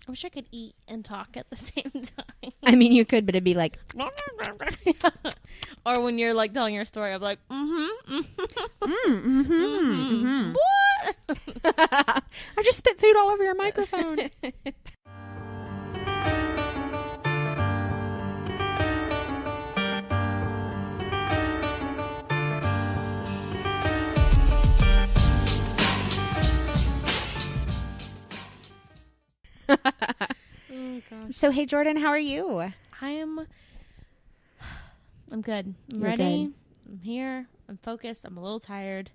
I wish I could eat and talk at the same time. I mean, you could, but it'd be like... Or when you're like telling your story, I'm like, What? I just spit food all over your microphone. Oh gosh. So, hey, Jordan, how are you? I'm good. I'm You're ready. good. I'm here. I'm focused. I'm a little tired.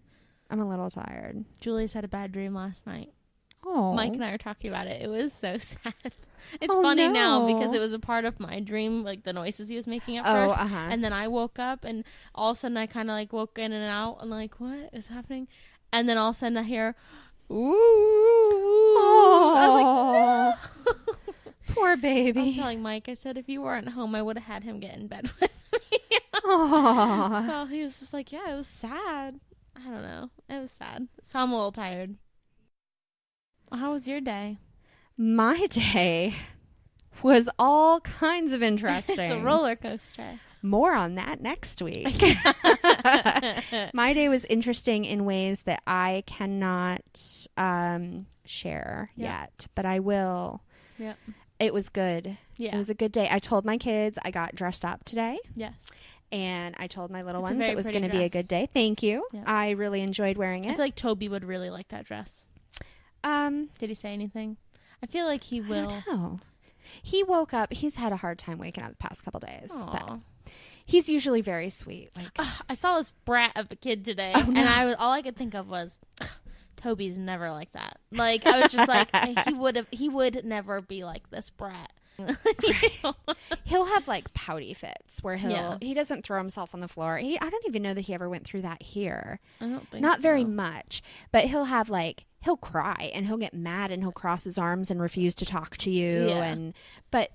I'm a little tired. Julie's had a bad dream last night. Oh. Mike and I were talking about it. It was so sad. It's Oh, funny now no. because it was a part of my dream, like the noises he was making at Oh, first. uh-huh. And then I woke up and all of a sudden I kind of like woke in and out and like, what is happening? And then all of a sudden I hear, ooh. I was like, no. Poor I was baby. telling Mike, I said, if you weren't home, I would have had him get in bed with me. Aw. So he was just like, yeah, it was sad. I don't know. It was sad. So I'm a little tired. How was your day? My day was all kinds of interesting. It's a roller coaster. More on that next week. My day was interesting in ways that I cannot share yet, but I will. Yep. It was good. Yeah. It was a good day. I told my kids I got dressed up today. Yes. And I told my little It's a ones very it was pretty going to be a dress. good day. Thank you. Yeah. I really enjoyed wearing I it. feel like Toby would really like that dress. Did he say anything? I feel like he will. I don't know. He woke up. He's had a hard time waking up the past couple days. But Aw. he's usually very sweet. Like, I saw this brat of a kid today, Oh, no. and all I could think of was, Toby's never like that. Like I was just like, he would never be like this brat. he'll have like pouty fits where Yeah. he doesn't throw himself on the floor. I don't even know that he ever went through that here. I don't think Not very so. much, but he'll have like, he'll cry and he'll get mad and he'll cross his arms and refuse to talk to you. Yeah. But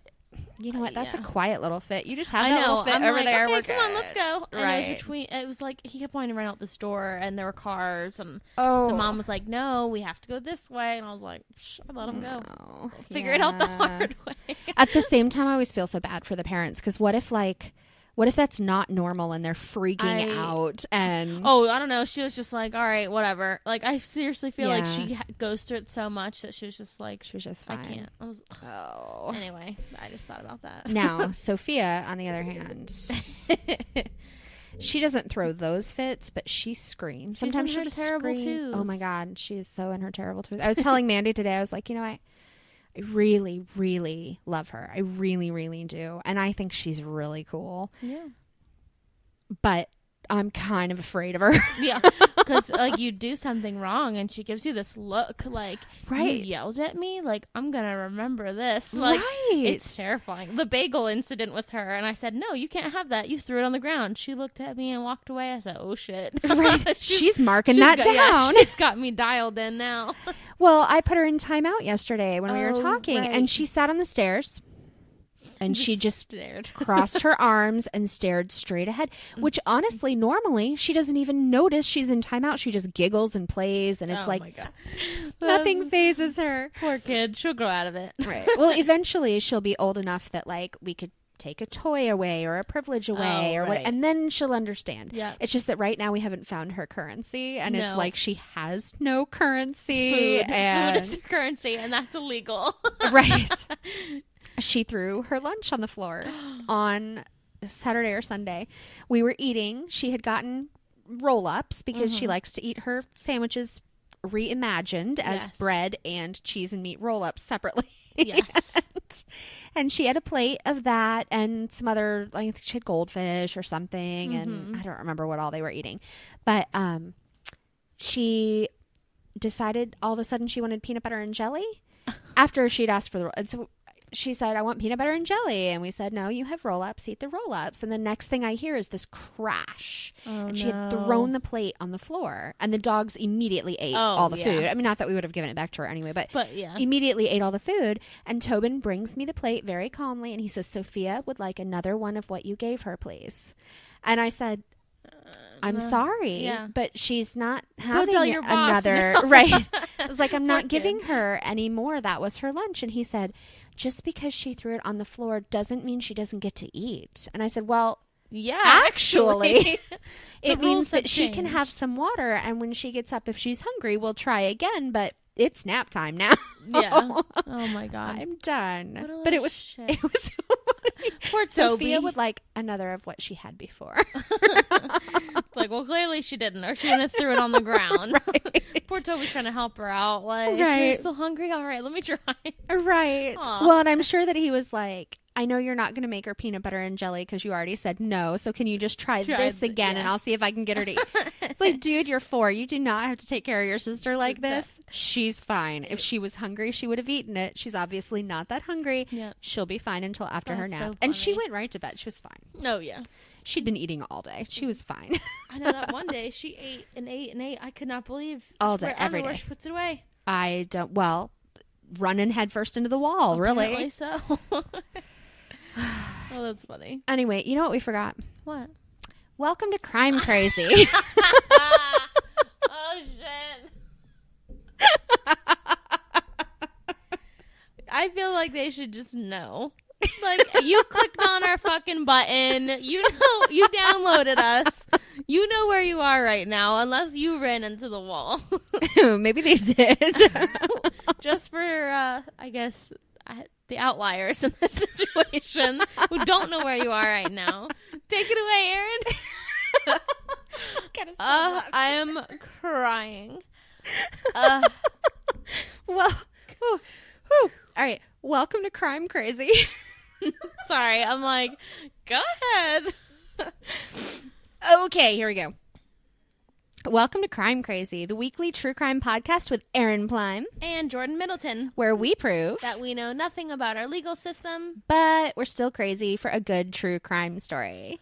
you know what? That's a Yeah. quiet little fit. You just have I that know. little fit I'm over like, there. okay, We're come on, good. let's go. And Right. it was like he kept wanting to run out this door, and there were cars, and Oh. the mom was like, "No, we have to go this way," and I was like, I let him go. No. Figure it out the Yeah. hard way. At the same time, I always feel so bad for the parents because what if that's not normal and they're freaking out and Oh, I don't know. She was just like, all right, whatever. Like, I seriously feel like Yeah. she goes through it so much that she was just like, she was just I fine. can't. I was, Oh. anyway, I just thought about that. Now, Sophia, on the other hand, she doesn't throw those fits, but she screams. Sometimes in she'll her just terrible scream. twos. Oh my God, she is so in her terrible twos. I was telling Mandy today, I was like, I really, really love her. I really, really do. And I think she's really cool. Yeah. But I'm kind of afraid of her. Yeah. Because, like, you do something wrong, and she gives you this look, like, Right. you yelled at me? Like, I'm going to remember this. Like, Right. it's terrifying. The bagel incident with her, and I said, no, you can't have that. You threw it on the ground. She looked at me and walked away. I said, oh, shit. Right. She's marking that got, yeah, down. she's got me dialed in now. Well, I put her in timeout yesterday when we were Oh, talking, right. and she sat on the stairs, and she just stared. crossed her arms and stared straight ahead, which honestly, normally, she doesn't even notice she's in timeout. She just giggles and plays, and it's Oh like my God. nothing phases her. Poor kid. She'll grow out of it. Right. Well, eventually, she'll be old enough that, like, we could take a toy away or a privilege away Oh, or what, right. and then she'll understand. Yeah. It's just that right now we haven't found her currency, and it's No. like she has no currency. Food and is currency, and that's illegal. Right. She threw her lunch on the floor on Saturday or Sunday. We were eating. She had gotten roll-ups because she likes to eat her sandwiches reimagined as Yes. bread and cheese and meat roll-ups separately. Yes. And she had a plate of that and some other, I think she had goldfish or something, and I don't remember what all they were eating. But she decided all of a sudden she wanted peanut butter and jelly after she'd asked for the. And so she said, I want peanut butter and jelly. And we said, no, you have roll-ups, eat the roll-ups. And the next thing I hear is this crash. Oh, And she had no. thrown the plate on the floor. And the dogs immediately ate all the yeah. food. I mean, not that we would have given it back to her anyway, but yeah. immediately ate all the food. And Tobin brings me the plate very calmly. And he says, Sophia would like another one of what you gave her, please. And I said, I'm sorry, Yeah. but she's not having tell your boss another. no. Right. I was like, I'm Poor not giving kid. her any more. That was her lunch. And he said, just because she threw it on the floor doesn't mean she doesn't get to eat. And I said, well, Yeah, actually, it The means rules that have she can have changed. some water. And when she gets up, if she's hungry, we'll try again. But it's nap time now. Yeah. Oh my god. I'm done. What a But little it was shit. it was so funny. Poor Sophia Toby. would like another of what she had before. It's like, well, clearly she didn't, or she wouldn't have threw it on the ground. Right. Poor Toby's trying to help her out. Like, you're Right. still hungry? All right, let me try. Right. Aw. Well, and I'm sure that he was like, I know you're not going to make her peanut butter and jelly because you already said no. So can you just try this again and yeah. I'll see if I can get her to eat. It's like, dude, you're 4. You do not have to take care of your sister like this. She's fine. If she was hungry, she would have eaten it. She's obviously not that hungry. Yeah. She'll be fine until after her That's nap. so And she funny. went right to bed. She was fine. Oh, yeah. She'd been eating all day. She was fine. I know that one day she ate and ate and ate. I could not believe. All She- day, I don't know every where day. she puts it away. I don't, well, running headfirst into the wall, really. Apparently so. Oh, that's funny. Anyway, you know what we forgot? What? Welcome to Crime Crazy. Oh, shit. I feel like they should just know. Like, you clicked on our fucking button. You know, you downloaded us. You know where you are right now, unless you ran into the wall. Maybe they did. Just for, I guess, the outliers in this situation who don't know where you are right now. Take it away, Erin. I am crying. Well, whew. All right. Welcome to Crime Crazy. Sorry, I'm like, go ahead. Okay, here we go. Welcome to Crime Crazy, the weekly true crime podcast with Erin Plime, And Jordan Middleton. where we prove That we know nothing about our legal system. but we're still crazy for a good true crime story.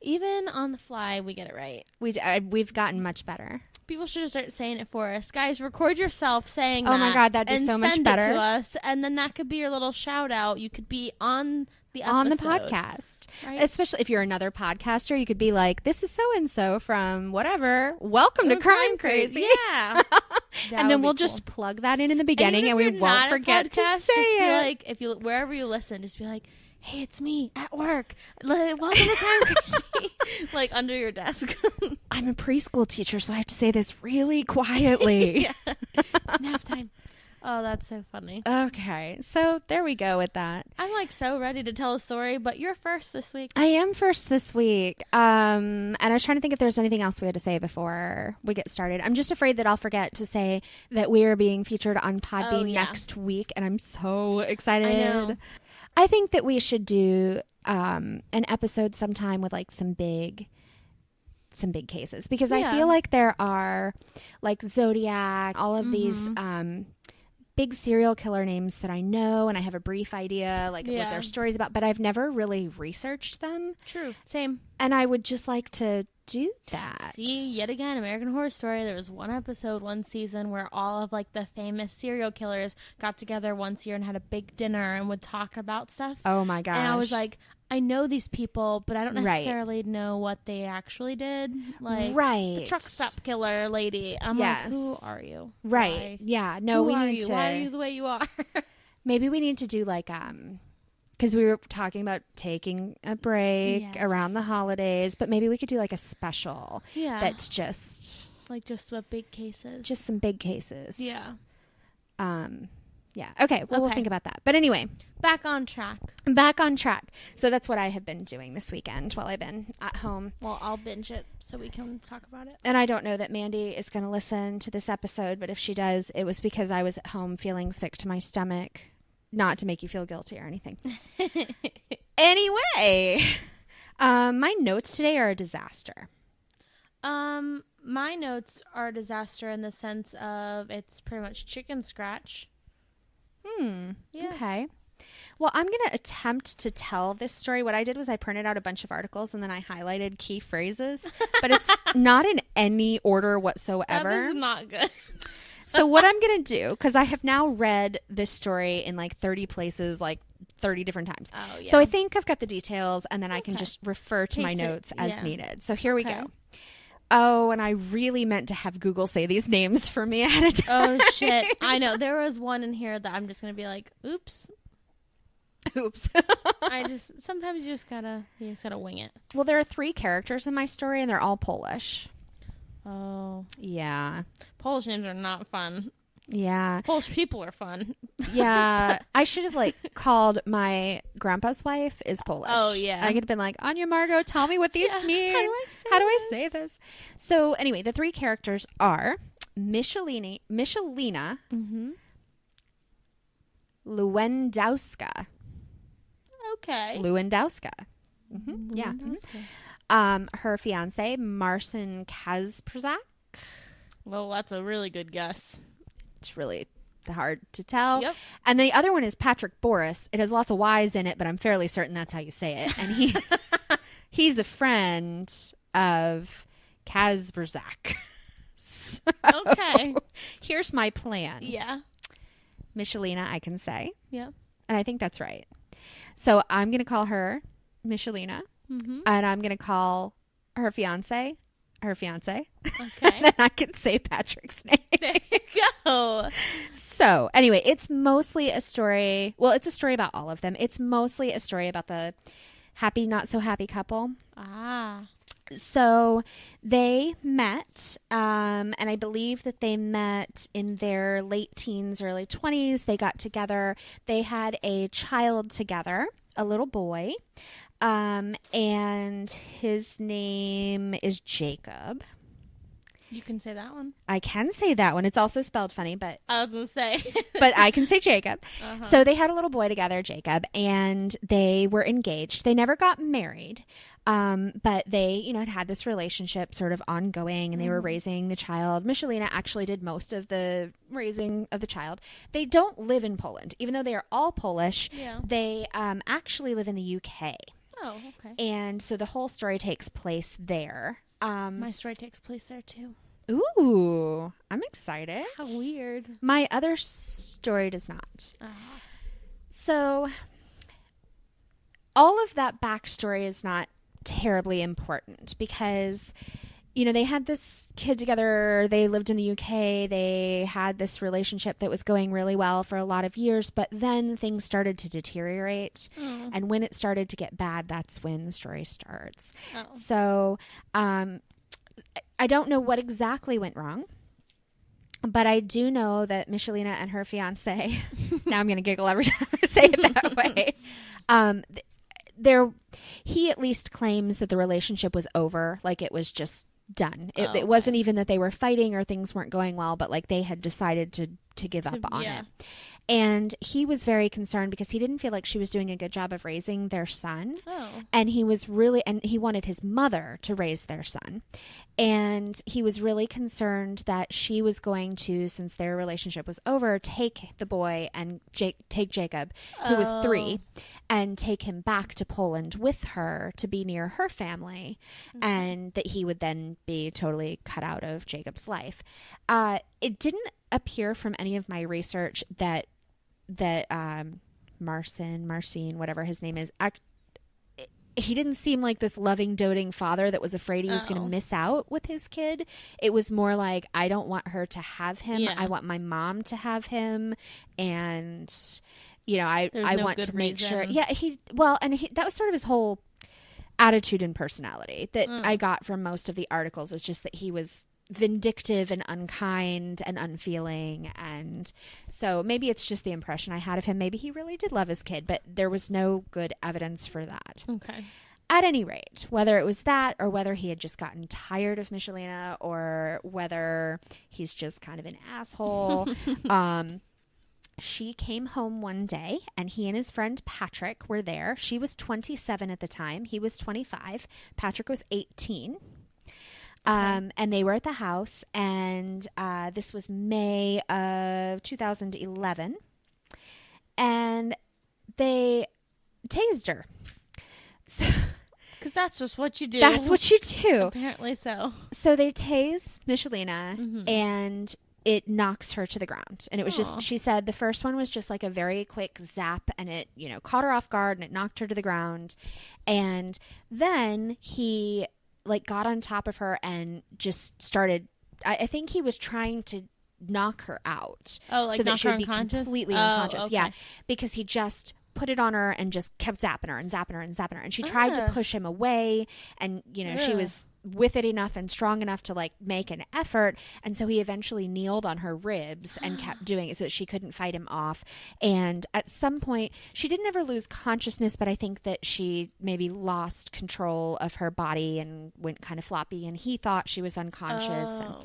Even on the fly, we get it right. We've gotten much better. People should start saying it for us. Guys, record yourself saying Oh that. my God, that'd be and so much send better. it to us, and then that could be your little shout out. You could be on the episode. On the podcast. Right? Especially if you're another podcaster, you could be like, this is so-and-so from whatever. Welcome to Crime Crazy. Yeah. And then we'll just plug that in the beginning and we won't forget to say just be it. like, if you wherever you listen, just be like, hey, it's me at work. Welcome to Crime Crazy. Like under your desk. I'm a preschool teacher, so I have to say this really quietly. Yeah. It's nap time. Oh, that's so funny. Okay, so there we go with that. I'm like so ready to tell a story, but you're first this week. I am first this week. And I was trying to think if there's anything else we had to say before we get started. I'm just afraid that I'll forget to say that we are being featured on Podbean Oh, yeah. next week, and I'm so excited. I know. I think that we should do an episode sometime with like some big cases, because I Yeah. feel like there are like Zodiac, all of these big serial killer names that I know, and I have a brief idea like of what Yeah. their stories about, but I've never really researched them, True. Same. and I would just like to do that. See, yet again, American Horror Story. There was one episode, one season where all of like the famous serial killers got together once a year and had a big dinner and would talk about stuff. Oh my gosh. And I was like, I know these people, but I don't Right. necessarily know what they actually did. Like right. the truck stop killer lady. I'm Yes. like, who are you? Right. Why? Yeah. No, Who we are need you? to. Why are you the way you are? Maybe we need to do like because we were talking about taking a break Yes. around the holidays, but maybe we could do like a special Yeah. that's just like just what big cases. some big cases. Yeah. Yeah. Okay. Well, we'll Okay. think about that. But anyway, Back on track. back on track. So that's what I have been doing this weekend while I've been at home. Well, I'll binge it so we can talk about it. And I don't know that Mandy is going to listen to this episode, but if she does, it was because I was at home feeling sick to my stomach. Not to make you feel guilty or anything. Anyway, my notes today are a disaster. My notes are a disaster in the sense of it's pretty much chicken scratch. Yes. Okay. Well, I'm going to attempt to tell this story. What I did was I printed out a bunch of articles and then I highlighted key phrases, but it's not in any order whatsoever. That is not good. So what I'm going to do, because I have now read this story in like 30 places, like 30 different times. Oh, yeah. So I think I've got the details, and then I can Okay. just refer to my Paste it, notes as yeah. needed. So here we Okay. go. Oh, and I really meant to have Google say these names for me ahead of time. Oh, shit. I know. There was one in here that I'm just going to be like, oops. Oops. Sometimes you just gotta wing it. Well, there are 3 characters in my story, and they're all Polish. Oh. Yeah. Polish names are not fun. Yeah. Polish people are fun. Yeah. I should have like called my grandpa's wife is Polish. Oh, yeah. I could have been like, Anya Margot, tell me what these mean. How do I say this? So anyway, the 3 characters are Michalina Mm-hmm. Lewandowska. Okay. Lewandowska. Yeah. Her fiance, Marcin Kazprzak. Well, that's a really good guess. It's really hard to tell. Yep. And the other one is Patrick Boris. It has lots of Y's in it, but I'm fairly certain that's how you say it. And he's a friend of Kazprzak. So, Okay. here's my plan. Yeah. Michalina, I can say. Yep. And I think that's right. So I'm going to call her Michalina. Mm-hmm. And I'm going to call her fiance. Okay. And then I can say Patrick's name. There you go. So anyway, it's mostly a story. Well, it's a story about all of them. It's mostly a story about the happy, not so happy couple. Ah. So they met, and I believe that they met in their late teens, early 20s. They got together. They had a child together, a little boy, and his name is Jacob. You can say that one. I can say that one. It's also spelled funny, but I was going to say. but I can say Jacob. Uh-huh. So they had a little boy together, Jacob, and they were engaged. They never got married, but they, had this relationship sort of ongoing, and they were raising the child. Michalina actually did most of the raising of the child. They don't live in Poland, even though they are all Polish. Yeah. They actually live in the UK, Oh, okay. and so the whole story takes place there. My story takes place there, too. Ooh, I'm excited. How weird. My other story does not. So, all of that backstory is not terribly important because, they had this kid together. They lived in the UK. They had this relationship that was going really well for a lot of years, but then things started to deteriorate. Oh. And when it started to get bad, that's when the story starts. Oh. So, I don't know what exactly went wrong. But I do know that Michalina and her fiance, now I'm going to giggle every time I say it that way. He at least claims that the relationship was over, like it was just done. It wasn't even that they were fighting or things weren't going well, but like they had decided to give up on it. And he was very concerned because he didn't feel like she was doing a good job of raising their son. Oh. And he wanted his mother to raise their son. And he was really concerned that she was going to, since their relationship was over, take the boy and take Jacob, who was 3, and take him back to Poland with her to be near her family. Mm-hmm. And that he would then be totally cut out of Jacob's life. It didn't appear from any of my research that Marcin, whatever his name is, he didn't seem like this loving, doting father that was afraid he was going to miss out with his kid. It was more like, I don't want her to have him. Yeah. I want my mom to have him. And, I want to make sure. Yeah, that was sort of his whole attitude and personality that I got from most of the articles, is just that he was vindictive and unkind and unfeeling, and so maybe it's just the impression I had of him. Maybe he really did love his kid, but there was no good evidence for that. Okay. At any rate, whether it was that or whether he had just gotten tired of Michalina or whether he's just kind of an asshole, she came home one day and he and his friend Patrick were there. She was 27 at the time. He was 25. Patrick was 18. And they were at the house, and this was May of 2011, and they tased her. So, because that's just what you do. That's what you do. Apparently so. So they tase Michalina, and it knocks her to the ground. And it was Aw. just, she said the first one was just like a very quick zap, and it, you know, caught her off guard and it knocked her to the ground. And then he like got on top of her and just started, I think he was trying to knock her out. Oh, like so that knock she her would be unconscious? completely Oh, unconscious. okay. Yeah. Because he just put it on her and just kept zapping her and zapping her and zapping her. And she tried to Ah. push him away, and, you know, she Ugh. was with it enough and strong enough to like make an effort. And so he eventually kneeled on her ribs and kept doing it so that she couldn't fight him off. And at some point, she didn't ever lose consciousness, but I think that she maybe lost control of her body and went kind of floppy, and he thought she was unconscious. And Oh.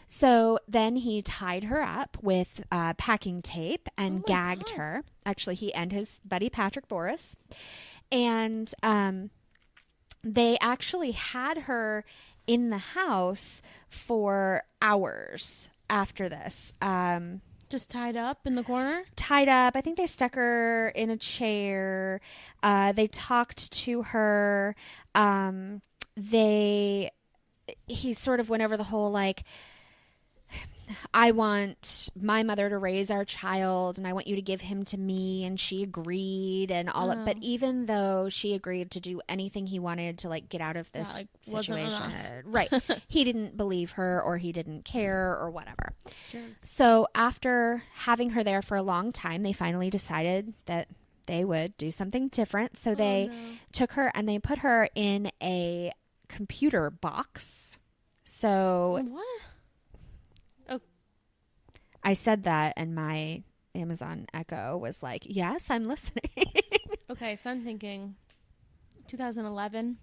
so then he tied her up with packing tape and Oh my gagged God. her. Actually, he and his buddy Patrick Boris. And they actually had her in the house for hours after this. Just tied up in the corner? Tied up. I think they stuck her in a chair. They talked to her. He sort of went over the whole like, I want my mother to raise our child and I want you to give him to me. And she agreed and all Oh. but even though she agreed to do anything he wanted to like get out of this like, wasn't situation, enough. right. He didn't believe her, or he didn't care, or whatever. Sure. So after having her there for a long time, they finally decided that they would do something different. So they took her and they put her in a computer box. So What? I said that, and my Amazon Echo was like, yes, I'm listening. Okay, so I'm thinking 2011.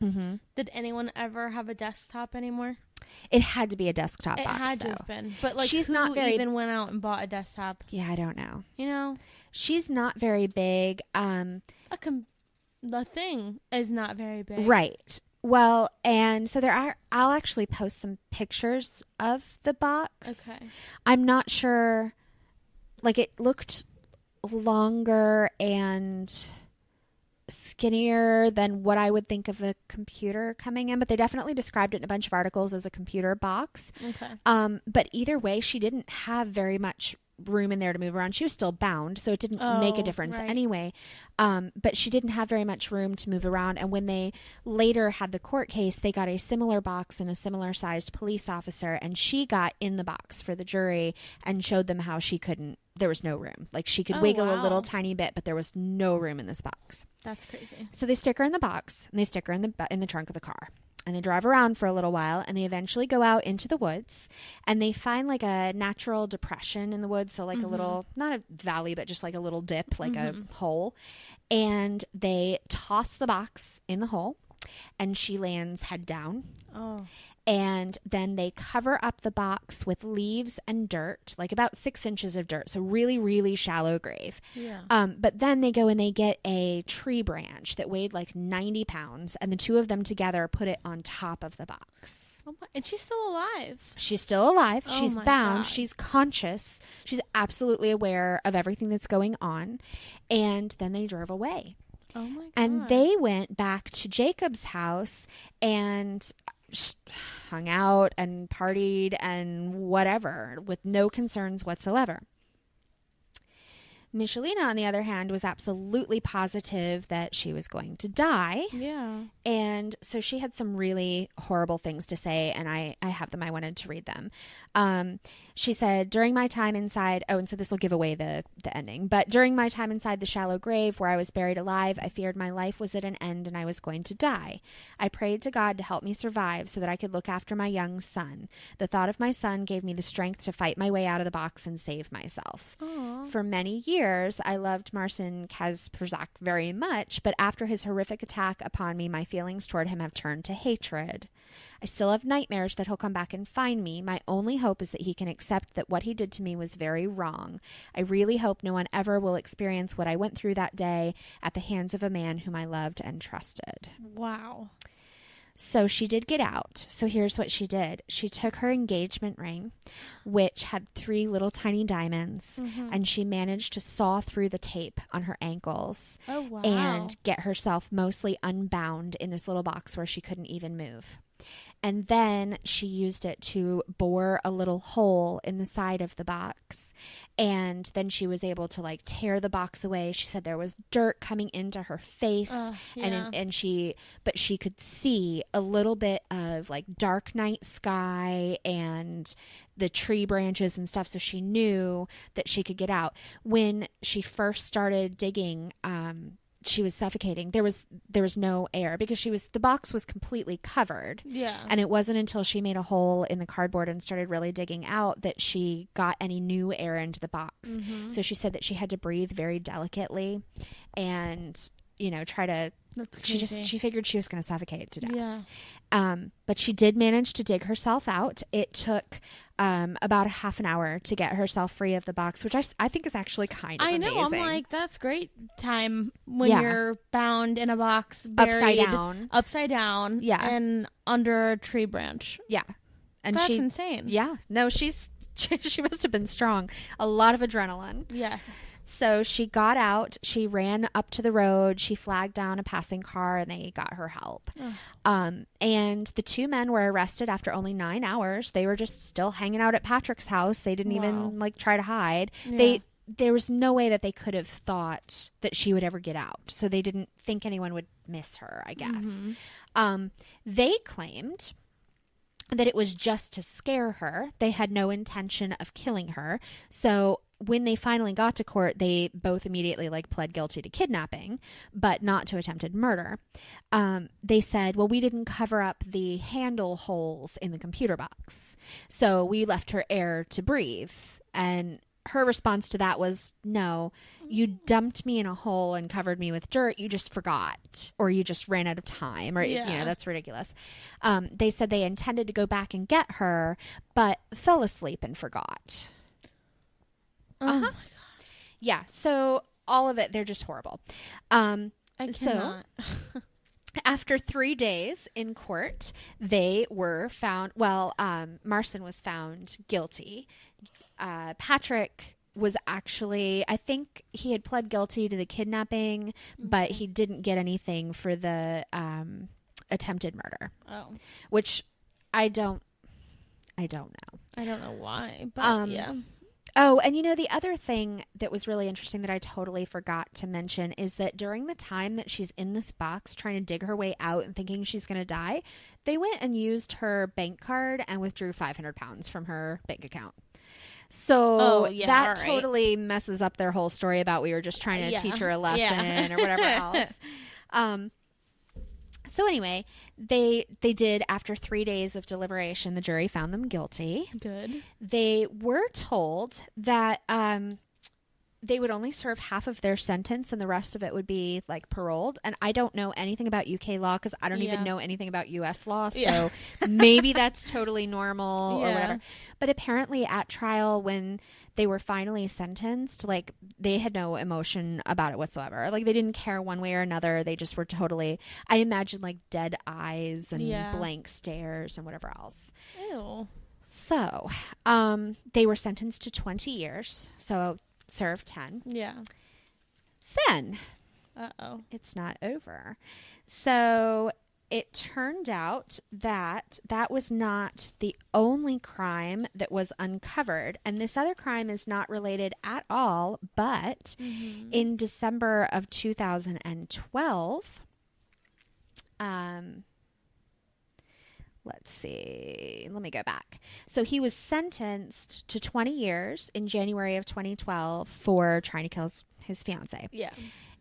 Mm-hmm. Did anyone ever have a desktop anymore? It had to be a desktop It box, had to though. have been. But like, She's who not very- even went out and bought a desktop? Yeah, I don't know. You know, She's not very big. the thing is not very big. Right. Well, and so I'll actually post some pictures of the box. Okay. I'm not sure, like it looked longer and skinnier than what I would think of a computer coming in, but they definitely described it in a bunch of articles as a computer box. Okay. But either way, she didn't have very much room in there to move around. She was still bound, so it didn't make a Oh, difference right. anyway. But she didn't have very much room to move around. And when they later had the court case, they got a similar box and a similar sized police officer, and she got in the box for the jury and showed them how she couldn't. There was no room. Like she could Oh, wiggle a wow. little tiny bit, but there was no room in this box. That's crazy. So they stick her in the box and they stick her in the trunk of the car. And they drive around for a little while, and they eventually go out into the woods, and they find like a natural depression in the woods. So like a little, not a valley, but just like a little dip, like a hole. And they toss the box in the hole, and she lands head down. Oh. And then they cover up the box with leaves and dirt, like about 6 inches of dirt. So really, really shallow grave. Yeah. But then they go and they get a tree branch that weighed like 90 pounds, and the two of them together put it on top of the box. Oh my, and she's still alive. She's still alive. Oh She's my bound. God. She's conscious. She's absolutely aware of everything that's going on. And then they drove away. Oh my god. And they went back to Jacob's house and hung out and partied and whatever with no concerns whatsoever. Michelina, on the other hand, was absolutely positive that she was going to die. Yeah. And so she had some really horrible things to say, and I have them. I wanted to read them. She said, during my time inside, and so this will give away the ending, but during my time inside the shallow grave where I was buried alive, I feared my life was at an end and I was going to die. I prayed to God to help me survive so that I could look after my young son. The thought of my son gave me the strength to fight my way out of the box and save myself. Aw. For many years, I loved Marcin Kasperzak very much, but after his horrific attack upon me, my feelings toward him have turned to hatred. I still have nightmares that he'll come back and find me. My only hope is that he can accept that what he did to me was very wrong. I really hope no one ever will experience what I went through that day at the hands of a man whom I loved and trusted. Wow. So she did get out. So here's what she did. She took her engagement ring, which had 3 little tiny diamonds, and she managed to saw through the tape on her ankles Oh wow. and get herself mostly unbound in this little box where she couldn't even move. And then she used it to bore a little hole in the side of the box. And then she was able to like tear the box away. She said there was dirt coming into her face. Yeah. But she could see a little bit of like dark night sky and the tree branches and stuff. So she knew that she could get out. When she first started digging, she was suffocating. There was no air because the box was completely covered. Yeah. And it wasn't until she made a hole in the cardboard and started really digging out that she got any new air into the box. Mm-hmm. So she said that she had to breathe very delicately and, try to, That's crazy. she figured she was going to suffocate to death. Yeah. But she did manage to dig herself out. It took about a half an hour to get herself free of the box, which I think is actually kind of amazing. I'm like, that's great time when Yeah. you're bound in a box, buried, upside down, Yeah. and under a tree branch. Yeah. And That's she, insane. yeah, no, she must have been strong. A lot of adrenaline. Yes. So she got out, she ran up to the road, she flagged down a passing car, and they got her help. And the two men were arrested after only 9 hours. They were just still hanging out at Patrick's house. They didn't even like try to hide. Yeah. There was no way that they could have thought that she would ever get out. So they didn't think anyone would miss her, I guess. They claimed that it was just to scare her. They had no intention of killing her. So when they finally got to court, they both immediately pled guilty to kidnapping, but not to attempted murder. They said, well, we didn't cover up the handle holes in the computer box, so we left her air to breathe. And her response to that was, no, you dumped me in a hole and covered me with dirt. You just forgot, or you just ran out of time, or, that's ridiculous. They said they intended to go back and get her, but fell asleep and forgot. Oh my God. Yeah. So all of it, they're just horrible. I cannot. After 3 days in court, they were found, Marcin was found guilty. Patrick was actually, I think he had pled guilty to the kidnapping, but he didn't get anything for the attempted murder. Oh. Which I don't know. I don't know why, but yeah. Oh, and the other thing that was really interesting that I totally forgot to mention is that during the time that she's in this box trying to dig her way out and thinking she's going to die, they went and used her bank card and withdrew 500 pounds from her bank account. So that totally messes up their whole story about we were just trying to teach her a lesson or whatever else. So anyway, they did, after 3 days of deliberation, the jury found them guilty. Good. They were told that they would only serve half of their sentence and the rest of it would be paroled. And I don't know anything about UK law because I don't even know anything about US law. So maybe that's totally normal or whatever. But apparently at trial, when they were finally sentenced, they had no emotion about it whatsoever. They didn't care one way or another. They just were totally, I imagine, dead eyes and blank stares and whatever else. Ew. So they were sentenced to 20 years. So served 10. Yeah. Then it's not over. So it turned out that that was not the only crime that was uncovered. And this other crime is not related at all. But in December of 2012, let's see. Let me go back. So he was sentenced to 20 years in January of 2012 for trying to kill his fiance. Yeah.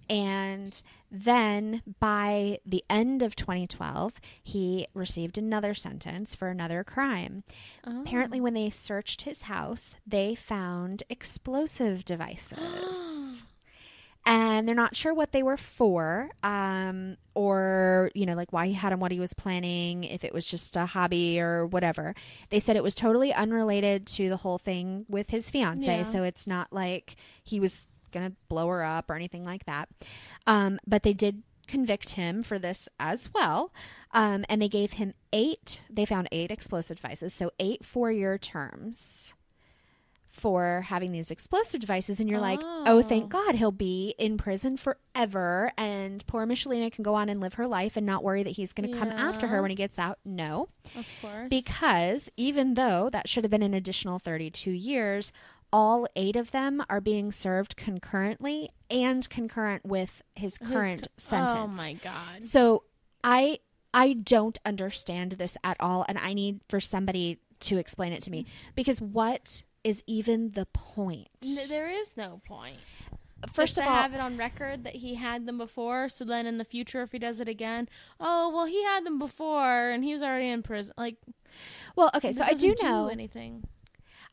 And then by the end of 2012, he received another sentence for another crime. Oh. Apparently, when they searched his house, they found explosive devices. And they're not sure what they were for, or, why he had them, what he was planning, if it was just a hobby or whatever. They said it was totally unrelated to the whole thing with his fiance. Yeah. So it's not like he was going to blow her up or anything like that. But they did convict him for this as well. And they gave him they found 8 explosive devices. So 8 4-year terms for having these explosive devices, and you're like, oh, thank God he'll be in prison forever, and poor Michelina can go on and live her life and not worry that he's going to come after her when he gets out. No. Of course. Because even though that should have been an additional 32 years, all 8 of them are being served concurrently and concurrent with his current sentence. Oh my God. So I don't understand this at all, and I need for somebody to explain it to me, because what is even the point? There is no point. First Just of to all, have it on record that he had them before, so then in the future, if he does it again, oh well, he had them before and he was already in prison. Like, well, okay, so I do doesn't know anything.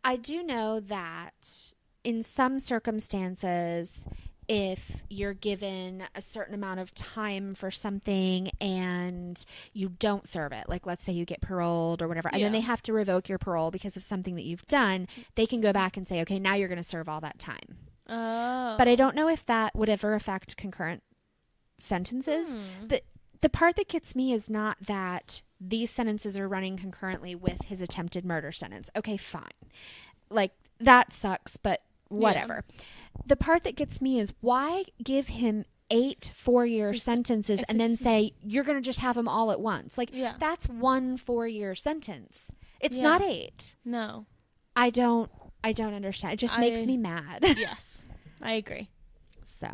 I do know that in some circumstances, if you're given a certain amount of time for something and you don't serve it, like let's say you get paroled or whatever, and then they have to revoke your parole because of something that you've done, they can go back and say, okay, now you're going to serve all that time. Oh. But I don't know if that would ever affect concurrent sentences. The part that gets me is not that these sentences are running concurrently with his attempted murder sentence. Okay, fine. Like, that sucks, but whatever. Yeah. The part that gets me is, why give him 8 4-year sentences and then say, you're going to just have them all at once? Like, that's 1 4-year sentence. It's not 8. No. I don't understand. It just makes me mad. Yes, I agree. So.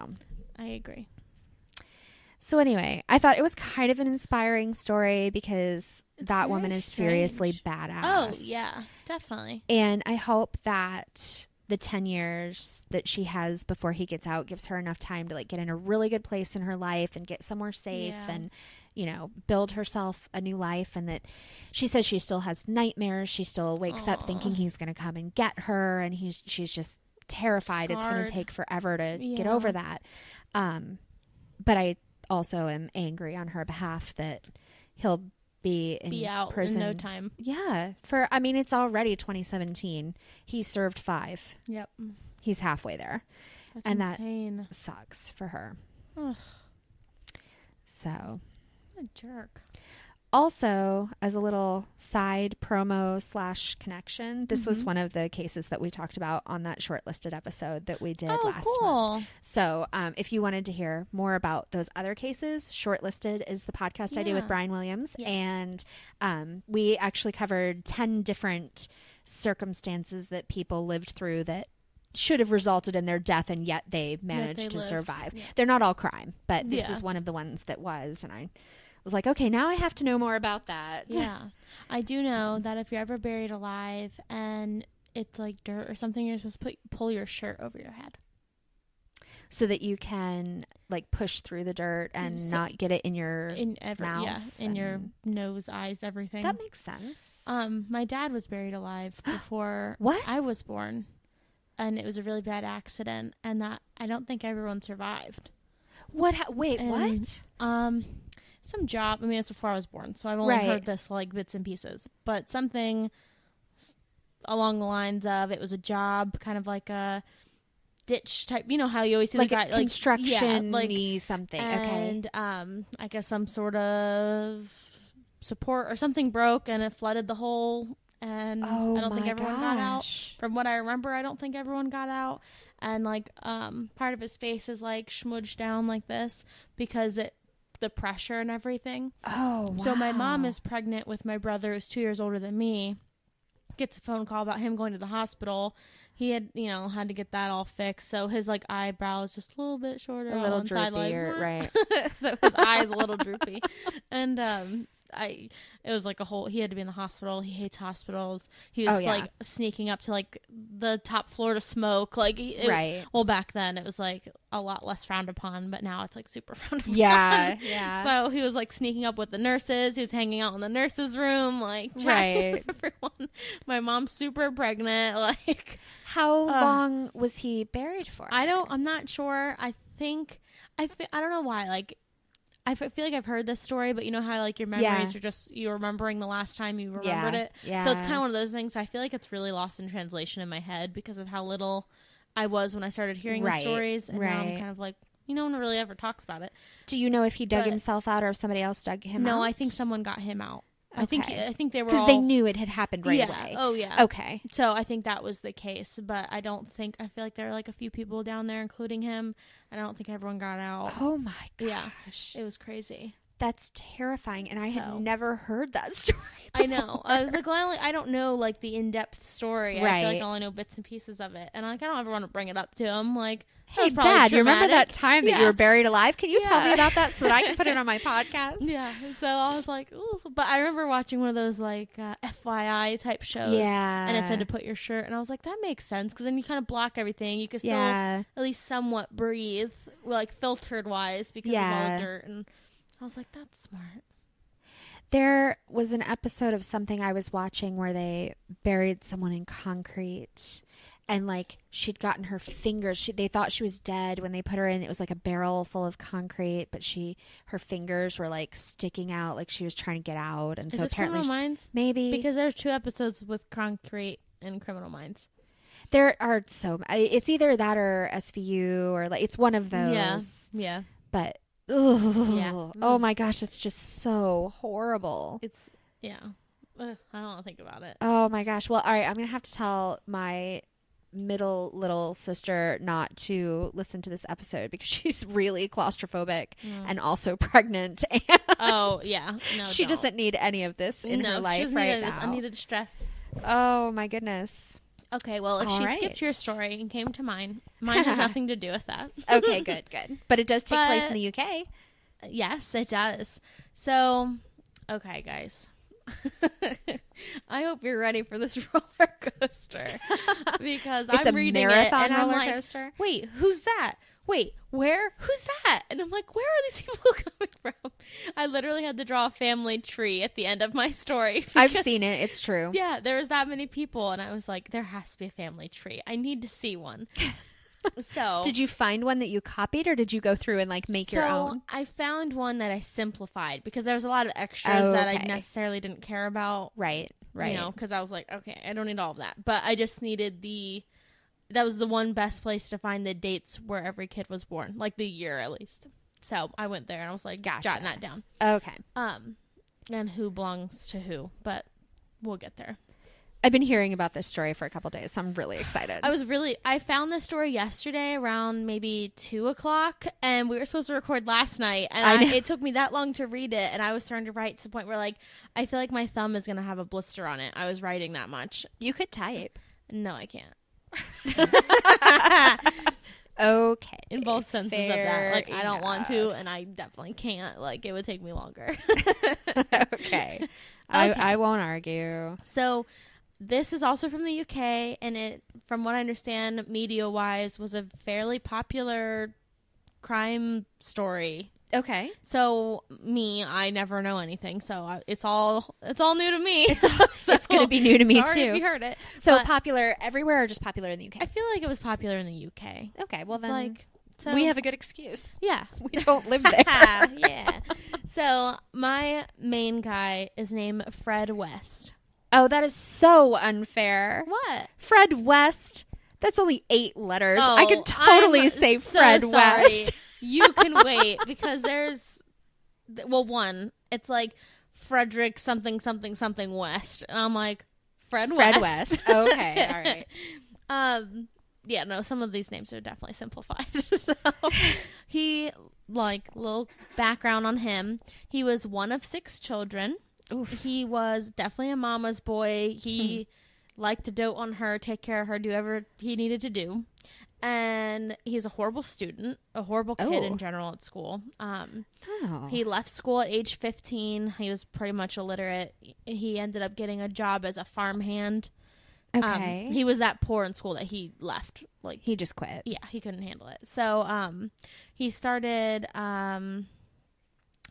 I agree. So anyway, I thought it was kind of an inspiring story because that woman is seriously badass. Oh, yeah, definitely. And I hope that the 10 years that she has before he gets out gives her enough time to like get in a really good place in her life and get somewhere safe and, you know, build herself a new life. And that she says she still has nightmares. She still wakes up thinking he's going to come and get her, and she's just terrified. It's going to take forever to get over that. But I also am angry on her behalf that he'll be out prison in no time. Yeah. It's already 2017. He served 5. Yep. He's halfway there. That's and insane. That sucks for her. Ugh. So. What a jerk. Also, as a little side promo / connection, this was one of the cases that we talked about on that shortlisted episode that we did last month. So if you wanted to hear more about those other cases, Shortlisted is the podcast I do with Brian Williams. Yes. And we actually covered 10 different circumstances that people lived through that should have resulted in their death, and yet they managed to survive. Yeah. They're not all crime, but this was one of the ones that was, and I was like, okay, now I have to know more about that. Yeah. I do know that if you're ever buried alive and it's like dirt or something, you're supposed to pull your shirt over your head. So that you can like push through the dirt and not get it in your mouth. Yeah, in your nose, eyes, everything. That makes sense. My dad was buried alive before I was born. And it was a really bad accident, and that I don't think everyone survived. What? What? Some job. I mean, it's before I was born, so I've only heard this like bits and pieces. But something along the lines of it was a job, kind of like a ditch type. You know how you always see like the guy, a construction, like something. And, okay. I guess some sort of support or something broke, and it flooded the hole. And I don't think everyone got out. From what I remember, I don't think everyone got out. And like part of his face is like smudged down like this because the pressure and everything. Oh, wow. So my mom is pregnant with my brother, who's 2 years older than me. Gets a phone call about him going to the hospital. He had, had to get that all fixed. So his like eyebrow is just a little bit shorter, a little droopy, right? So his eye's a little droopy, and it was like he had to be in the hospital. He hates hospitals. He was like sneaking up to like the top floor to smoke. Like, well, back then it was like a lot less frowned upon, but now it's like super frowned upon. Yeah. So he was like sneaking up with the nurses. He was hanging out in the nurses' room, like chatting with everyone. My mom's super pregnant. Like, how long was he buried for? I'm not sure. I don't know why. Like, I feel like I've heard this story, but you know how like your memories are just you're remembering the last time you remembered it. Yeah. So it's kind of one of those things. I feel like it's really lost in translation in my head because of how little I was when I started hearing the stories, and now I'm kind of like, no one really ever talks about it. Do you know if he dug himself out or if somebody else dug him out? No, I think someone got him out. I think they were because all... they knew it had happened right yeah. away. Oh yeah. Okay. So I think that was the case, but I feel like there were like a few people down there, including him, and I don't think everyone got out. Oh my gosh. Yeah, it was crazy. That's terrifying, and I had never heard that story before. I know. I was like, well, I don't know like the in-depth story. Right. I feel like I only know bits and pieces of it, and like I don't ever want to bring it up to him. Like, hey, Dad, you remember that time that you were buried alive? Can you tell me about that so that I can put it on my podcast? Yeah. So I was like, ooh. But I remember watching one of those like FYI type shows. Yeah. And it said to put your shirt, and I was like, that makes sense because then you kind of block everything. You can still at least somewhat breathe, like filtered wise because of all the dirt. And I was like, that's smart. There was an episode of something I was watching where they buried someone in concrete, and like she'd gotten her fingers. They thought she was dead when they put her in. It was like a barrel full of concrete, but her fingers were like sticking out, like she was trying to get out. And Is so this apparently, Criminal Minds? Maybe because there's 2 episodes with concrete and Criminal Minds. There are it's either that or SVU or like it's one of those. Yeah. But. Ugh. Yeah. Oh my gosh, it's just so horrible. It's I don't want to think about it. Oh my gosh. Well, all right, I'm gonna have to tell my middle little sister not to listen to this episode because she's really claustrophobic and also pregnant. And oh yeah, no, she doesn't need any of this in her life right now. This unneeded stress. Oh my goodness. Okay, well, if All she right. skipped your story and came to mine has nothing to do with that. Okay, good. But it does take place in the UK. Yes, it does. So, okay, guys. I hope you're ready for this roller coaster because it's I'm a reading marathon it and roller I'm like, coaster. wait, who's that? Wait, where? Who's that? And I'm like, where are these people coming from? I literally had to draw a family tree at the end of my story. I've seen it. It's true. Yeah, there was that many people, and I was like, there has to be a family tree. I need to see one. So, did you find one that you copied, or did you go through and like make your own? I found one that I simplified because there was a lot of extras that I necessarily didn't care about. Right. You know, because I was like, okay, I don't need all of that, but I just needed that was the one best place to find the dates where every kid was born, like the year at least. So I went there and I was like, jotting that down. Okay. And who belongs to who, but we'll get there. I've been hearing about this story for a couple days, so I'm really excited. I found this story yesterday around maybe 2:00, and we were supposed to record last night, and it took me that long to read it, and I was starting to write to the point where, like, I feel like my thumb is going to have a blister on it. I was writing that much. You could type. No, I can't. Okay. In both senses of that. Like, I don't want to, and I definitely can't. Like, it would take me longer. Okay. I won't argue. So, this is also from the UK, and it, from what I understand, media-wise, was a fairly popular crime story. Okay. So, I never know anything, so it's all new to me. It's going to be new to me, sorry too. if you heard it. So, popular everywhere or just popular in the UK? I feel like it was popular in the UK. Okay, well then, like, so, we have a good excuse. Yeah. We don't live there. Yeah. So, my main guy is named Fred West. Oh, that is so unfair. What? Fred West. That's only 8 letters. Oh, I could totally say so Fred sorry. West. You can wait because there's, one, it's like Frederick something something something West, and I'm like Fred West. Okay, all right. Yeah, no, some of these names are definitely simplified. So he, little background on him. He was one of 6 children. Oof. He was definitely a mama's boy. He liked to dote on her, take care of her, do whatever he needed to do. And he's a horrible student, a horrible kid in general at school. He left school at age 15. He was pretty much illiterate. He ended up getting a job as a farmhand. Okay. He was that poor in school that he left. Like, he just quit. Yeah, he couldn't handle it. So he started...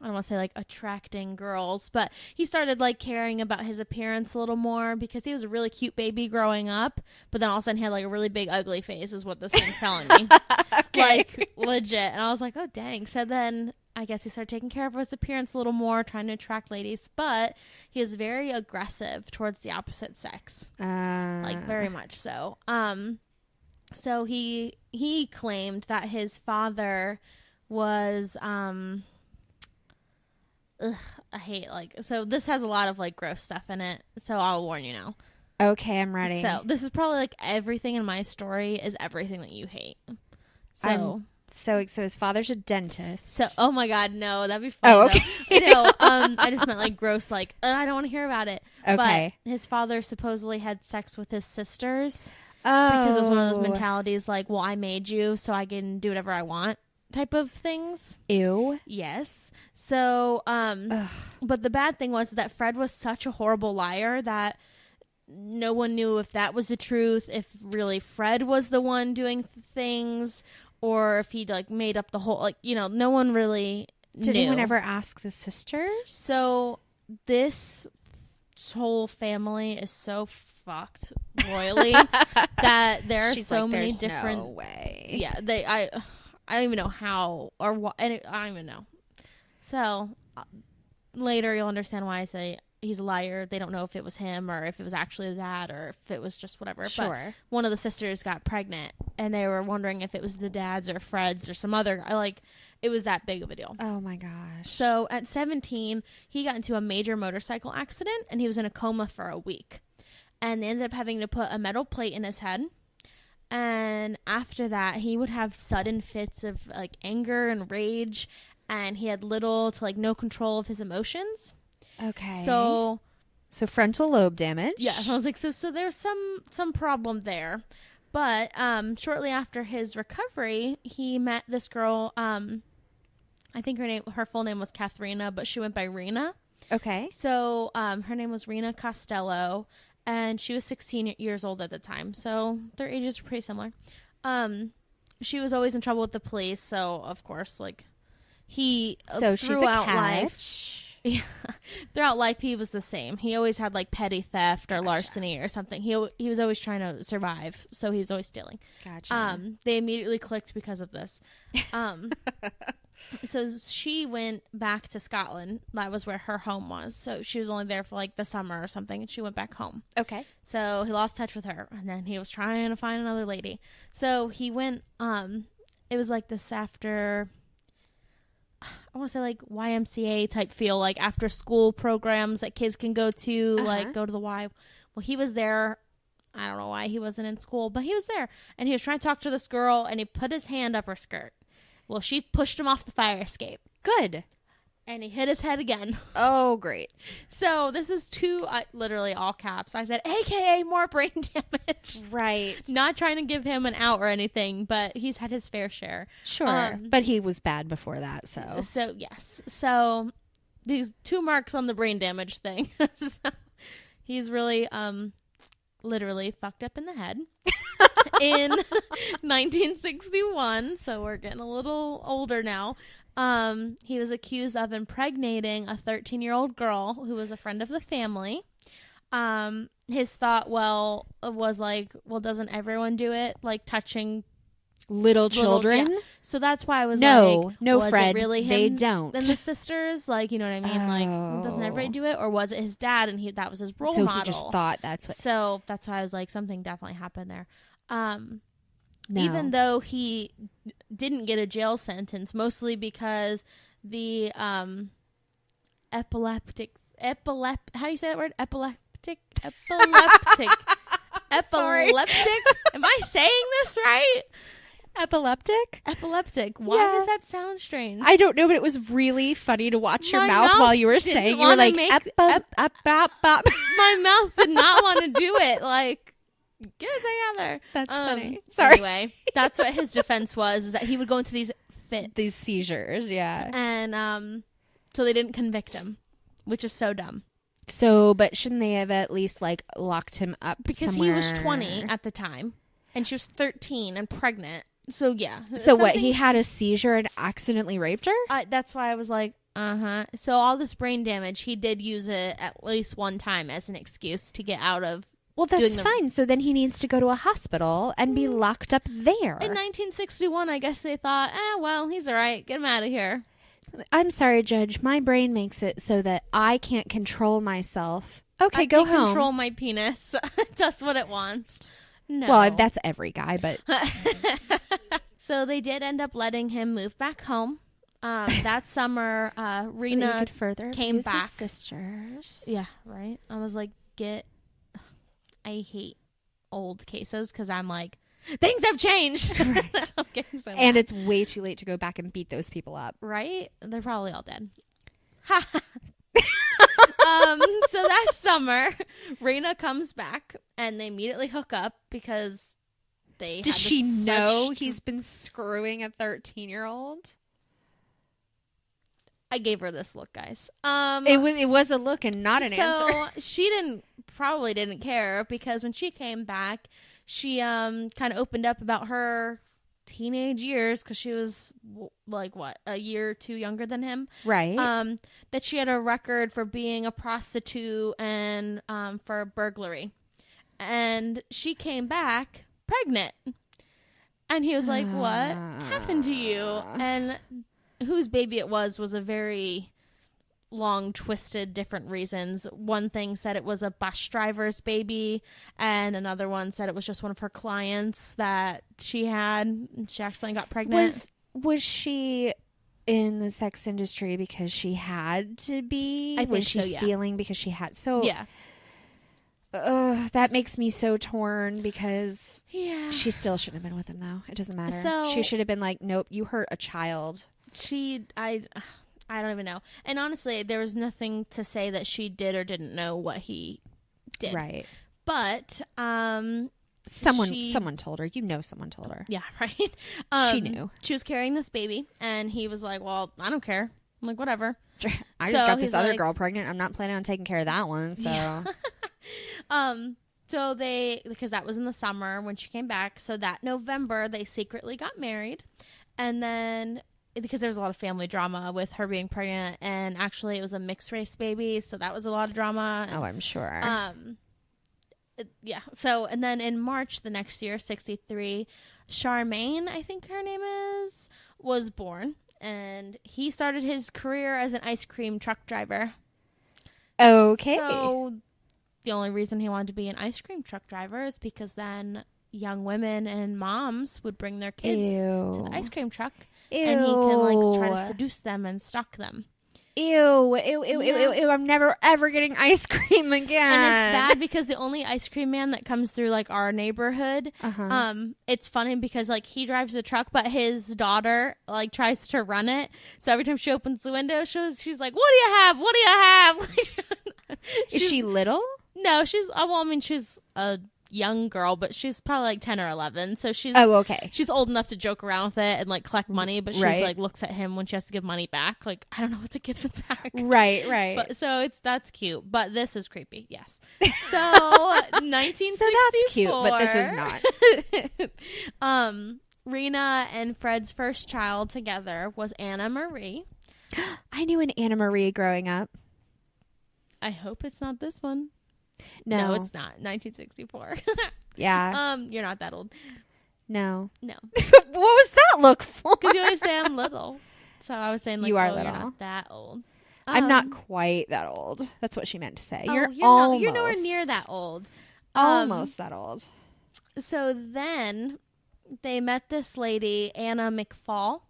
I don't want to say like attracting girls, but he started like caring about his appearance a little more because he was a really cute baby growing up, but then all of a sudden he had like a really big ugly face is what this thing's telling me. Okay. Like legit. And I was like, oh dang. So then I guess he started taking care of his appearance a little more, trying to attract ladies, but he is very aggressive towards the opposite sex. Like very much so. So he claimed that his father was I hate, like, so this has a lot of, like, gross stuff in it, so I'll warn you now. Okay, I'm ready. So this is probably, like, everything in my story is everything that you hate. So his father's a dentist. So, oh my God, no, that'd be funny. Oh, okay. No, I just meant, like, gross, like, I don't want to hear about it. Okay. But his father supposedly had sex with his sisters Oh. because it was one of those mentalities, like, well, I made you so I can do whatever I want type of things. Ew. Yes. So, but the bad thing was that Fred was such a horrible liar that no one knew if that was the truth, if really Fred was the one doing things, or if he'd, like, made up the whole, like, you know, no one really Did knew. anyone ever ask the sisters? So this whole family is so fucked royally that there are so many different. No way. Yeah, I don't even know how or what. I don't even know. So later you'll understand why I say he's a liar. They don't know if it was him or if it was actually the dad or if it was just whatever. Sure. But one of the sisters got pregnant and they were wondering if it was the dad's or Fred's or some other. It was that big of a deal. Oh my gosh. So at 17, he got into a major motorcycle accident and he was in a coma for a week. And they ended up having to put a metal plate in his head. And after that, he would have sudden fits of, like, anger and rage. And he had little to, like, no control of his emotions. Okay. So frontal lobe damage. yeah, I was like, so there's some problem there. But shortly after his recovery, he met this girl. I think her full name was Katharina, but she went by Rena. Okay. So her name was Rena Costello, and she was 16 years old at the time. So their ages were pretty similar. She was always in trouble with the police, so of course, like, he she's a life. Yeah, throughout life he was the same. He always had, like, petty theft or larceny or something. He was always trying to survive, so he was always stealing. Gotcha. They immediately clicked because of this. So she went back to Scotland. That was where her home was. So she was only there for, like, the summer or something, and she went back home. Okay. So he lost touch with her, and then he was trying to find another lady. So he went, it was like this after, I want to say, like, YMCA type feel, like after school programs that kids can go to, like, go to the Y. Well, he was there. I don't know why he wasn't in school, but he was there, and he was trying to talk to this girl, and he put his hand up her skirt. Well, she pushed him off the fire escape. Good. And he hit his head again. Oh, great. So this is literally all caps. I said, AKA more brain damage. Right. Not trying to give him an out or anything, but he's had his fair share. Sure. But he was bad before that, so. So, yes. So these 2 marks on the brain damage thing. So he's really, literally fucked up in the head. In 1961, so we're getting a little older now. He was accused of impregnating a 13-year-old girl who was a friend of the family. His thought, was like, well, doesn't everyone do it? Like, touching little children? Yeah. So that's why I was no, was Fred, it really him? they don't. Then the sisters, like, you know what I mean? Like, doesn't everybody do it? Or was it his dad and that was his role model? So he just thought that's what. So that's why I was like, something definitely happened there. No. Even though he didn't get a jail sentence, mostly because the epileptic, how do you say that word? Epileptic. Am I saying this right? Epileptic. Why does that sound strange? I don't know, but it was really funny to watch your My mouth while you were saying. You were like, my mouth did not want to do it. Like, get it together. That's funny. Sorry. Anyway, that's what his defense was, is that he would go into these fits. These seizures, yeah. And so they didn't convict him, which is so dumb. So, but shouldn't they have at least, like, locked him up because somewhere? He was 20 at the time, and she was 13 and pregnant. So, yeah. So what, he had a seizure and accidentally raped her? That's why I was like, So all this brain damage, he did use it at least one time as an excuse to get out of. Well, that's fine. So then he needs to go to a hospital and be locked up there. In 1961, I guess they thought, well, he's all right. Get him out of here. I'm sorry, Judge. My brain makes it so that I can't control myself. Okay, go home. Control my penis. That's what it wants. No. Well, that's every guy, but... So they did end up letting him move back home. That summer, So that you Rena could further came abuse his back. sisters. Yeah, right. I was like, I hate old cases because I'm like, things have changed. Right. I'm getting so And mad. it's way too late to go back and beat those people up. Right? They're probably all dead. So that summer, Rena comes back and they immediately hook up because they Does had she this know such- he's been screwing a 13-year-old? I gave her this look, guys. It was a look and not an answer. So she probably didn't care because when she came back, she kind of opened up about her teenage years because she was like a year or two younger than him. Right. That she had a record for being a prostitute and for burglary, and she came back pregnant, and he was like, "What happened to you?" And whose baby it was a very long, twisted, different reasons. One thing said it was a bus driver's baby, and another one said it was just one of her clients that she had. She accidentally got pregnant. Was she in the sex industry because she had to be? I think was she so, yeah. stealing because she had? So Yeah. that makes me so torn because Yeah. she still shouldn't have been with him though. It doesn't matter. So- she should have been like, nope, you hurt a child. I don't even know. And honestly, there was nothing to say that she did or didn't know what he did. Right. But Someone told her. You know, someone told her. yeah, right. She knew. She was carrying this baby, and he was like, "Well, I don't care." I'm like, "Whatever." I So just got this he's other like- girl pregnant. I'm not planning on taking care of that one. So Yeah. So because that was in the summer when she came back. So that November they secretly got married, and then because there was a lot of family drama with her being pregnant, and actually it was a mixed race baby, so that was a lot of drama. oh, I'm sure. Yeah. So, and then in March the next year, 1963, Charmaine, I think her name is, was born. And he started his career as an ice cream truck driver. Okay. So, the only reason he wanted to be an ice cream truck driver is because then young women and moms would bring their kids to the ice cream truck. Ew. And he can, like, try to seduce them and stalk them. Ew, I'm never ever getting ice cream again. And it's bad because the only ice cream man that comes through like our neighborhood, it's funny because like he drives a truck, but his daughter like tries to run it. So every time she opens the window, she's like, "What do you have? What do you have?" Is she little? No, she's. Well, I mean, she's a young girl, but she's probably like 10 or 11. So she's. Oh, okay. She's old enough to joke around with it and like collect money, but she's Right. like looks at him when she has to give money back. Like, I don't know what to give them back. Right. But, so that's cute, but this is creepy. Yes. So 1964. So that's cute, but this is not. Rena and Fred's first child together was Anna Marie. I knew an Anna Marie growing up. I hope it's not this one. No, it's not. 1964. Yeah. You're not that old. No. No, What was that look for? because you always say I'm little. So I was saying like, You are oh, little. You're not that old. I'm not quite that old. That's what she meant to say. Oh, You're you're nowhere near that old. Almost that old. So then they met this lady, Anna McFall.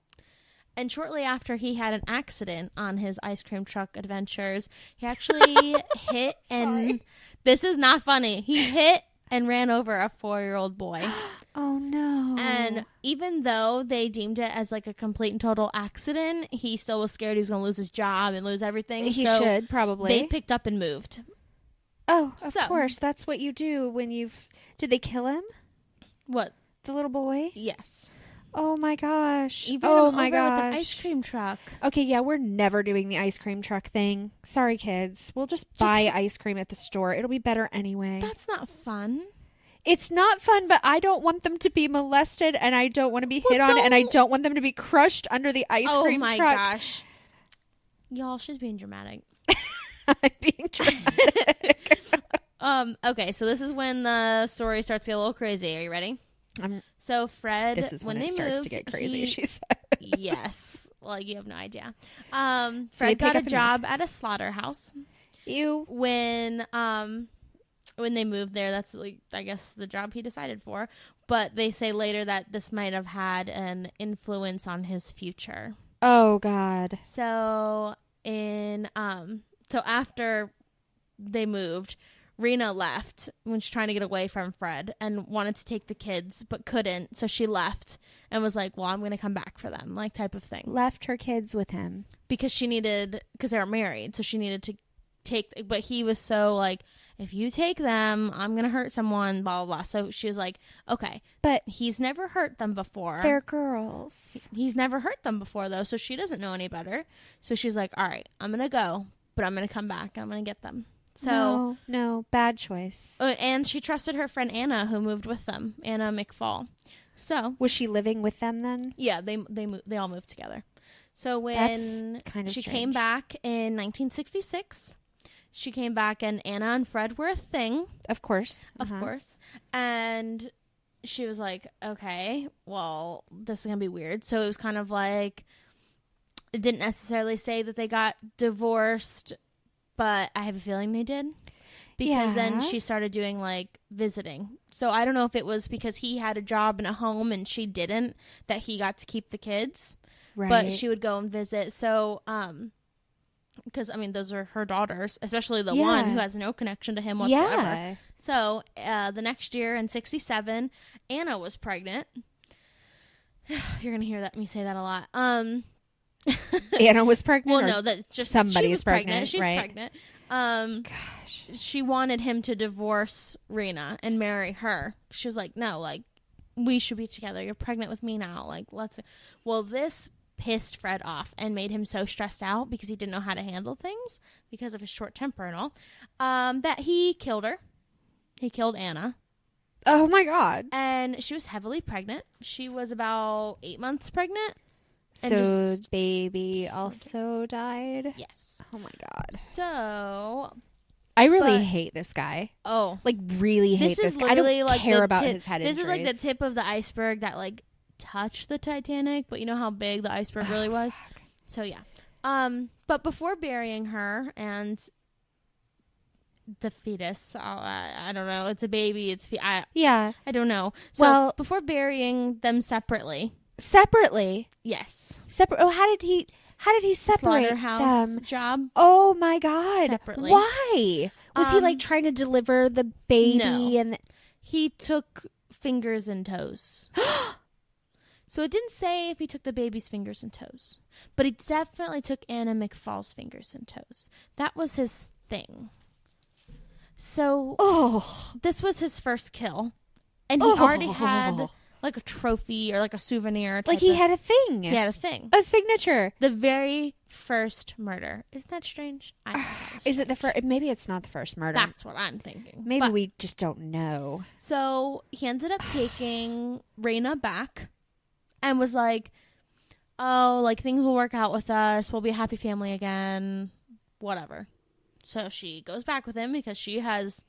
And shortly after he had an accident on his ice cream truck adventures, he actually hit and this is not funny. He hit and ran over a 4-year-old boy. Oh no. And even though they deemed it as like a complete and total accident, he still was scared he was going to lose his job and lose everything. He so should probably. They picked up and moved. Oh, of So- course. That's what you do when you've. Did they kill him? What? The little boy? Yes. Oh my gosh. Even oh my over gosh. with an ice cream truck. Okay, yeah, we're never doing the ice cream truck thing. Sorry, kids. We'll just buy ice cream at the store. It'll be better anyway. That's not fun. It's not fun, but I don't want them to be molested, and I don't want to be hit on, and I don't want them to be crushed under the ice Oh cream my truck. gosh. Y'all, she's being dramatic. I'm being dramatic. Okay, so this is when the story starts to get a little crazy. Are you ready? So Fred, This is when it they starts moved, to get crazy, he- she said. Yes. Well, you have no idea. they Fred pick got up a and job at a slaughterhouse. Ew. When they moved there, that's like I guess the job he decided for. But they say later that this might have had an influence on his future. Oh, God. So so after they moved, Rena left when she's trying to get away from Fred and wanted to take the kids, but couldn't. So she left and was like, well, I'm going to come back for them, like type of thing. Left her kids with him. Because they were married. So she needed to but he was so like, if you take them, I'm going to hurt someone, blah, blah, blah. So she was like, okay. But he's never hurt them before. they're girls. He's never hurt them before, though, so she doesn't know any better. So she's like, all right, I'm going to go, but I'm going to come back. I'm going to get them. So No, bad choice. And she trusted her friend Anna, who moved with them, Anna McFall. So was she living with them then? yeah, they all moved together. So when That's kind of she strange. came back in 1966, she came back and Anna and Fred were a thing. Of course. Of course. And she was like, okay, well, this is going to be weird. So it was kind of like, it didn't necessarily say that they got divorced, but I have a feeling they did. Because then she started doing like visiting. So I don't know if it was because he had a job and a home and she didn't, that he got to keep the kids. Right. But she would go and visit. So, because I mean, those are her daughters, especially the one who has no connection to him whatsoever. Yeah. So the next year in 1967, Anna was pregnant. You're gonna hear me say that a lot. Anna was pregnant. Well, no, that just somebody's she was pregnant. She's right? pregnant. Gosh. She wanted him to divorce Rena and marry her. She was like, no, like we should be together. You're pregnant with me now. Like let's. Well, this pissed Fred off and made him so stressed out because he didn't know how to handle things because of his short temper and all, that he killed her. He killed Anna. Oh my God. And she was heavily pregnant. She was about 8 months pregnant. So baby also died? Yes. Oh my God. So I really hate this guy. Oh. Like really hate this guy. I don't like care the about tip- his head This injuries. is like the tip of the iceberg that like touched the Titanic, but you know how big the iceberg really was? Fuck. So yeah. But before burying her and the fetus, I don't know, it's a baby, Yeah. I don't know. So Well- before burying them separately. Separately. Yes. Oh, how did he separate Slaughterhouse them? job. Oh my God. Separately. Why? Was he like trying to deliver the baby No. and He took fingers and toes. So it didn't say if he took the baby's fingers and toes, but he definitely took Anna McFall's fingers and toes. That was his thing. So this was his first kill, and he already had like a trophy or like a souvenir. like he had a thing? He had a thing. A signature. The very first murder. Isn't that strange? I think that was Is it the first? Maybe it's not the first murder. That's what I'm thinking. Maybe But- we just don't know. So he ended up taking Rena back and was like, oh, like things will work out with us. We'll be a happy family again. Whatever. So she goes back with him because she has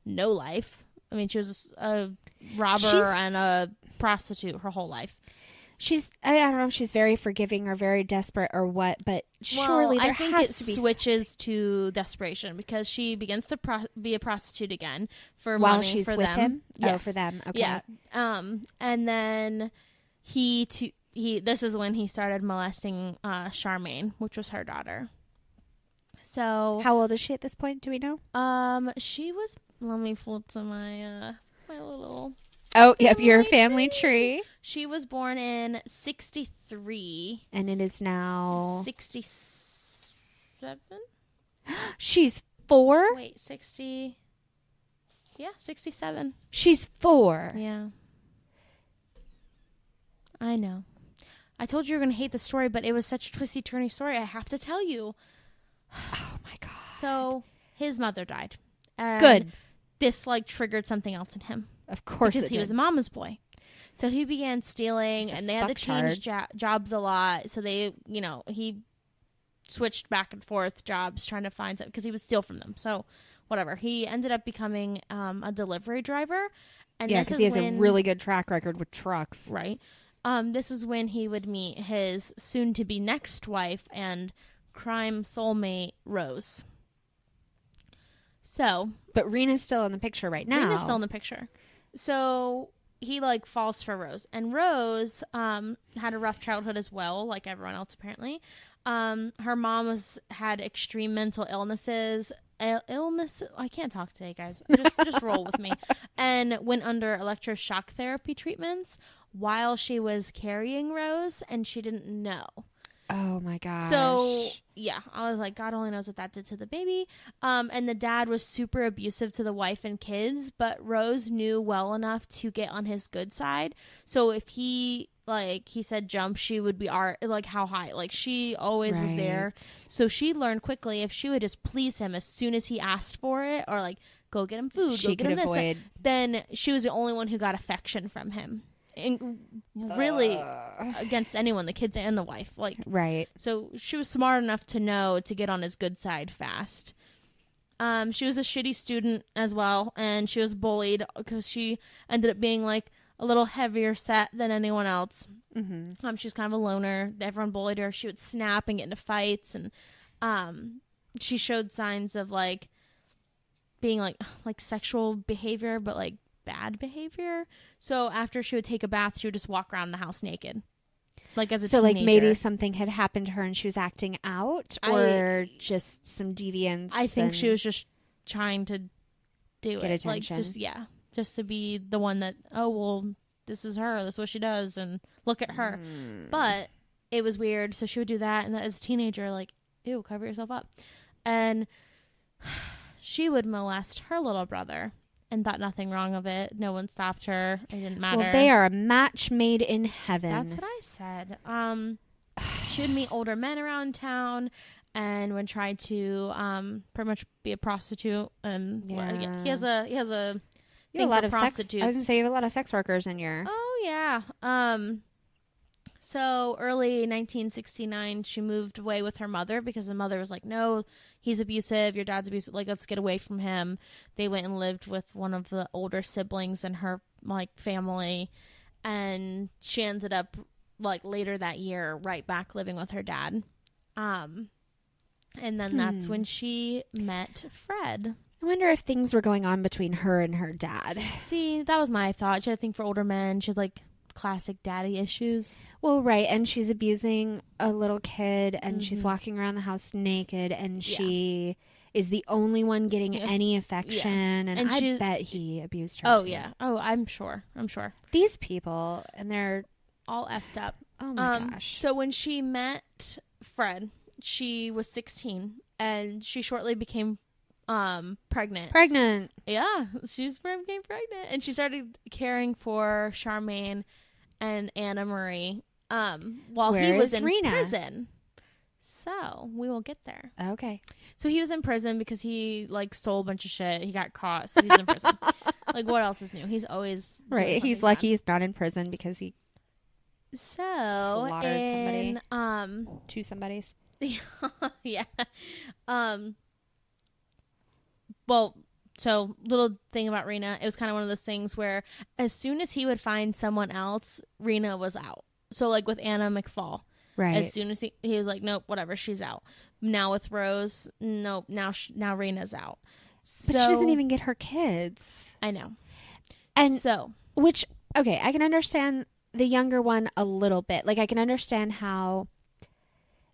no life. I mean, she was a robber and a prostitute her whole life. I don't know if she's very forgiving or very desperate or what, but surely there I think has it to be switches to desperation because she begins to be a prostitute again for while money she's for with them. him. Yes. Oh, for them. Okay. Yeah. And then this is when he started molesting Charmaine, which was her daughter. So How old is she at this point? Do we know? she was. Let me flip to my my little. Oh, yep, your family tree. She was born in 1963. And it is now 1967. She's 4. Wait, 60. Yeah, 1967. She's 4. Yeah. I know. I told you were going to hate the story, but it was such a twisty-turny story. I have to tell you. Oh my God. So his mother died. And Good. This like triggered something else in him Of course because it he did. was a mama's boy. So he began stealing, He's a and they had to change jobs a lot. So they, he switched back and forth jobs trying to find something because he would steal from them. So whatever. He ended up becoming a delivery driver. And Yeah, this because is he has when, a really good track record with trucks. right. This is when he would meet his soon-to-be next wife and crime soulmate, Rose. So, But Rena's still in the picture right now. Rena's still in the picture. So, he like falls for Rose, and Rose had a rough childhood as well, like everyone else apparently. Her mom had extreme mental illnesses. I can't talk today, guys. Just roll with me. And went under electroshock therapy treatments while she was carrying Rose, and she didn't know. Oh my gosh. So yeah, I was like, God only knows what that did to the baby. And the dad was super abusive to the wife and kids, but Rose knew well enough to get on his good side. So if he said jump, she would be like how high. Like she always was there. So she learned quickly if she would just please him as soon as he asked for it, or like go get him food, go get him this, then she was the only one who got affection from him. And really against anyone, the kids and the wife, like right. So she was smart enough to know to get on his good side fast. She was a shitty student as well, and she was bullied because she ended up being like a little heavier set than anyone else. Mm-hmm. She was kind of a loner. Everyone bullied her. She would snap and get into fights, and she showed signs of like being like sexual behavior, but like bad behavior. So after she would take a bath, she would just walk around the house naked, like as a teenager. Like maybe something had happened to her and she was acting out, or just some deviance. I think she was just trying to get attention. Like just to be the one that, oh well, this is her, this is what she does, and look at her. But it was weird, so she would do that, and as a teenager, like, ew, cover yourself up. And she would molest her little brother and thought nothing wrong of it. No one stopped her. It didn't matter. Well, they are a match made in heaven. That's what I said. She would meet older men around town and would try to pretty much be a prostitute. And he has a thing lot for of prostitutes. Sex, I was gonna say you have a lot of sex workers in your. Oh yeah. So early 1969, she moved away with her mother because the mother was like, no, he's abusive. Your dad's abusive. Like, let's get away from him. They went and lived with one of the older siblings in her like family. And she ended up like later that year, right back living with her dad. And then that's when she met Fred. I wonder if things were going on between her and her dad. See, that was my thought. She had a thing for older men. She had like classic daddy issues. Well, right, and she's abusing a little kid, and she's walking around the house naked, and she is the only one getting any affection, and I bet he abused her. Oh, too. yeah. Oh, I'm sure. These people, and they're all effed up. Oh, my gosh. So when she met Fred, she was 16, and she shortly became pregnant. Yeah, she became pregnant, and she started caring for Charmaine and Anna Marie while he was in prison. So we will get there. Okay. So he was in prison because he like stole a bunch of shit. He got caught, so he's in prison. Like, what else is new? He's always right. He's lucky he's not in prison because he slaughtered somebody. Two somebodies. Yeah. Well, so little thing about Rena, it was kind of one of those things where as soon as he would find someone else, Rena was out. So like with Anna McFall, right? As soon as he was like, nope, whatever, she's out. Now with Rose, nope, now Rena's out. But she doesn't even get her kids. I know. And so, which, okay, I can understand the younger one a little bit. Like I can understand how